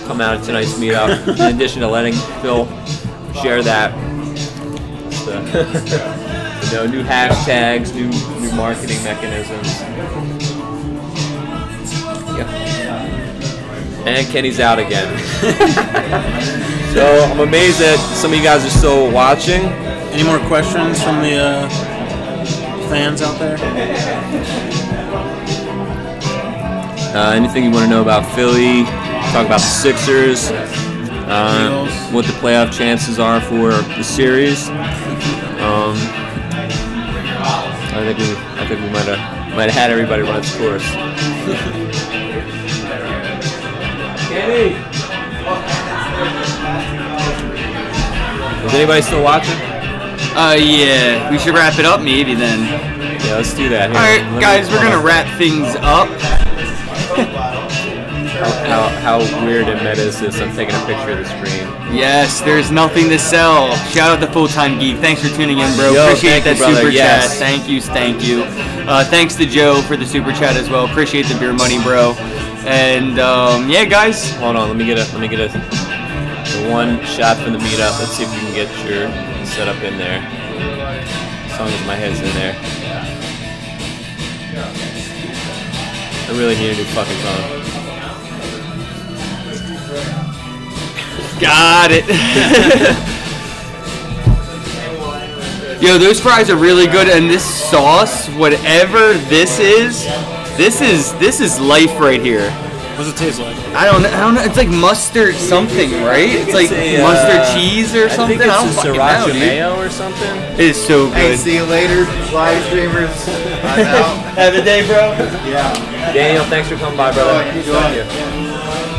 Speaker 1: come out of tonight's meetup. In addition to letting Phil share that, new hashtags, new marketing mechanisms. Yeah. And Kenny's out again. So I'm amazed that some of you guys are still watching.
Speaker 8: Any more questions from the fans out there?
Speaker 1: Anything you want to know about Philly? Talk about the Sixers. What the playoff chances are for the series. I think we might have had everybody run its course. Kenny. Is anybody still watching?
Speaker 5: Yeah. We should wrap it up maybe then.
Speaker 1: Yeah, let's do that. Here.
Speaker 5: Alright, guys, we're gonna wrap things up.
Speaker 1: How weird and meta is this? I'm taking a picture of the screen.
Speaker 5: Yes, there's nothing to sell. Shout out to Full-Time Geek. Thanks for tuning in, bro.
Speaker 1: Yo,
Speaker 5: appreciate that
Speaker 1: you,
Speaker 5: super
Speaker 1: yes.
Speaker 5: chat. Thank you. Thanks to Joe for the super chat as well. Appreciate the beer money, bro. And yeah, guys.
Speaker 1: Hold on, let me get a one shot from the meetup. Let's see if we can get your setup in there. As long as my head's in there. I really need a new fucking phone.
Speaker 5: Got it. Yo, those fries are really good, and this sauce, whatever this is life right here.
Speaker 8: What does it taste like?
Speaker 5: I don't know. It's like mustard something, right? It's like mustard cheese or something. I don't fucking know,
Speaker 1: Sriracha
Speaker 5: dude.
Speaker 1: mayo or something.
Speaker 5: It is so
Speaker 4: Hey,
Speaker 5: good.
Speaker 4: see you later, live streamers. I'm out.
Speaker 5: Have a day, bro.
Speaker 4: Yeah.
Speaker 1: Daniel, thanks for coming by, brother. Thank you.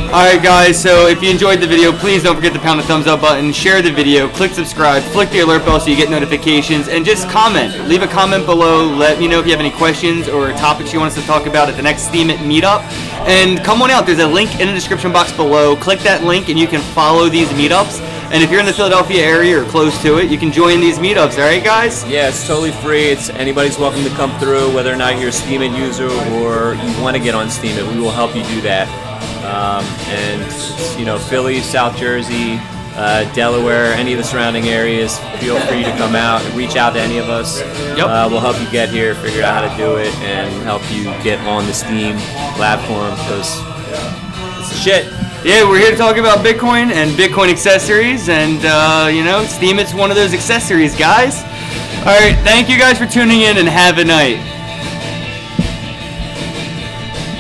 Speaker 5: Alright guys, so if you enjoyed the video, please don't forget to pound the thumbs up button, share the video, click subscribe, flick the alert bell so you get notifications, and just comment. Leave a comment below, let me know if you have any questions or topics you want us to talk about at the next Steemit meetup. And come on out, there's a link in the description box below. Click that link and you can follow these meetups. And if you're in the Philadelphia area or close to it, you can join these meetups, alright guys?
Speaker 1: Yeah, it's totally free. Anybody's welcome to come through, whether or not you're a Steemit user or you want to get on Steemit. We will help you do that. And it's, Philly, South Jersey, Delaware, any of the surrounding areas, feel free to come out and reach out to any of us.
Speaker 5: Yep.
Speaker 1: We'll help you get here, figure out how to do it, and help you get on the Steem platform, because it's the shit.
Speaker 5: Yeah, we're here to talk about Bitcoin and Bitcoin accessories, and Steemit's one of those accessories, guys. Alright, thank you guys for tuning in, and have a night.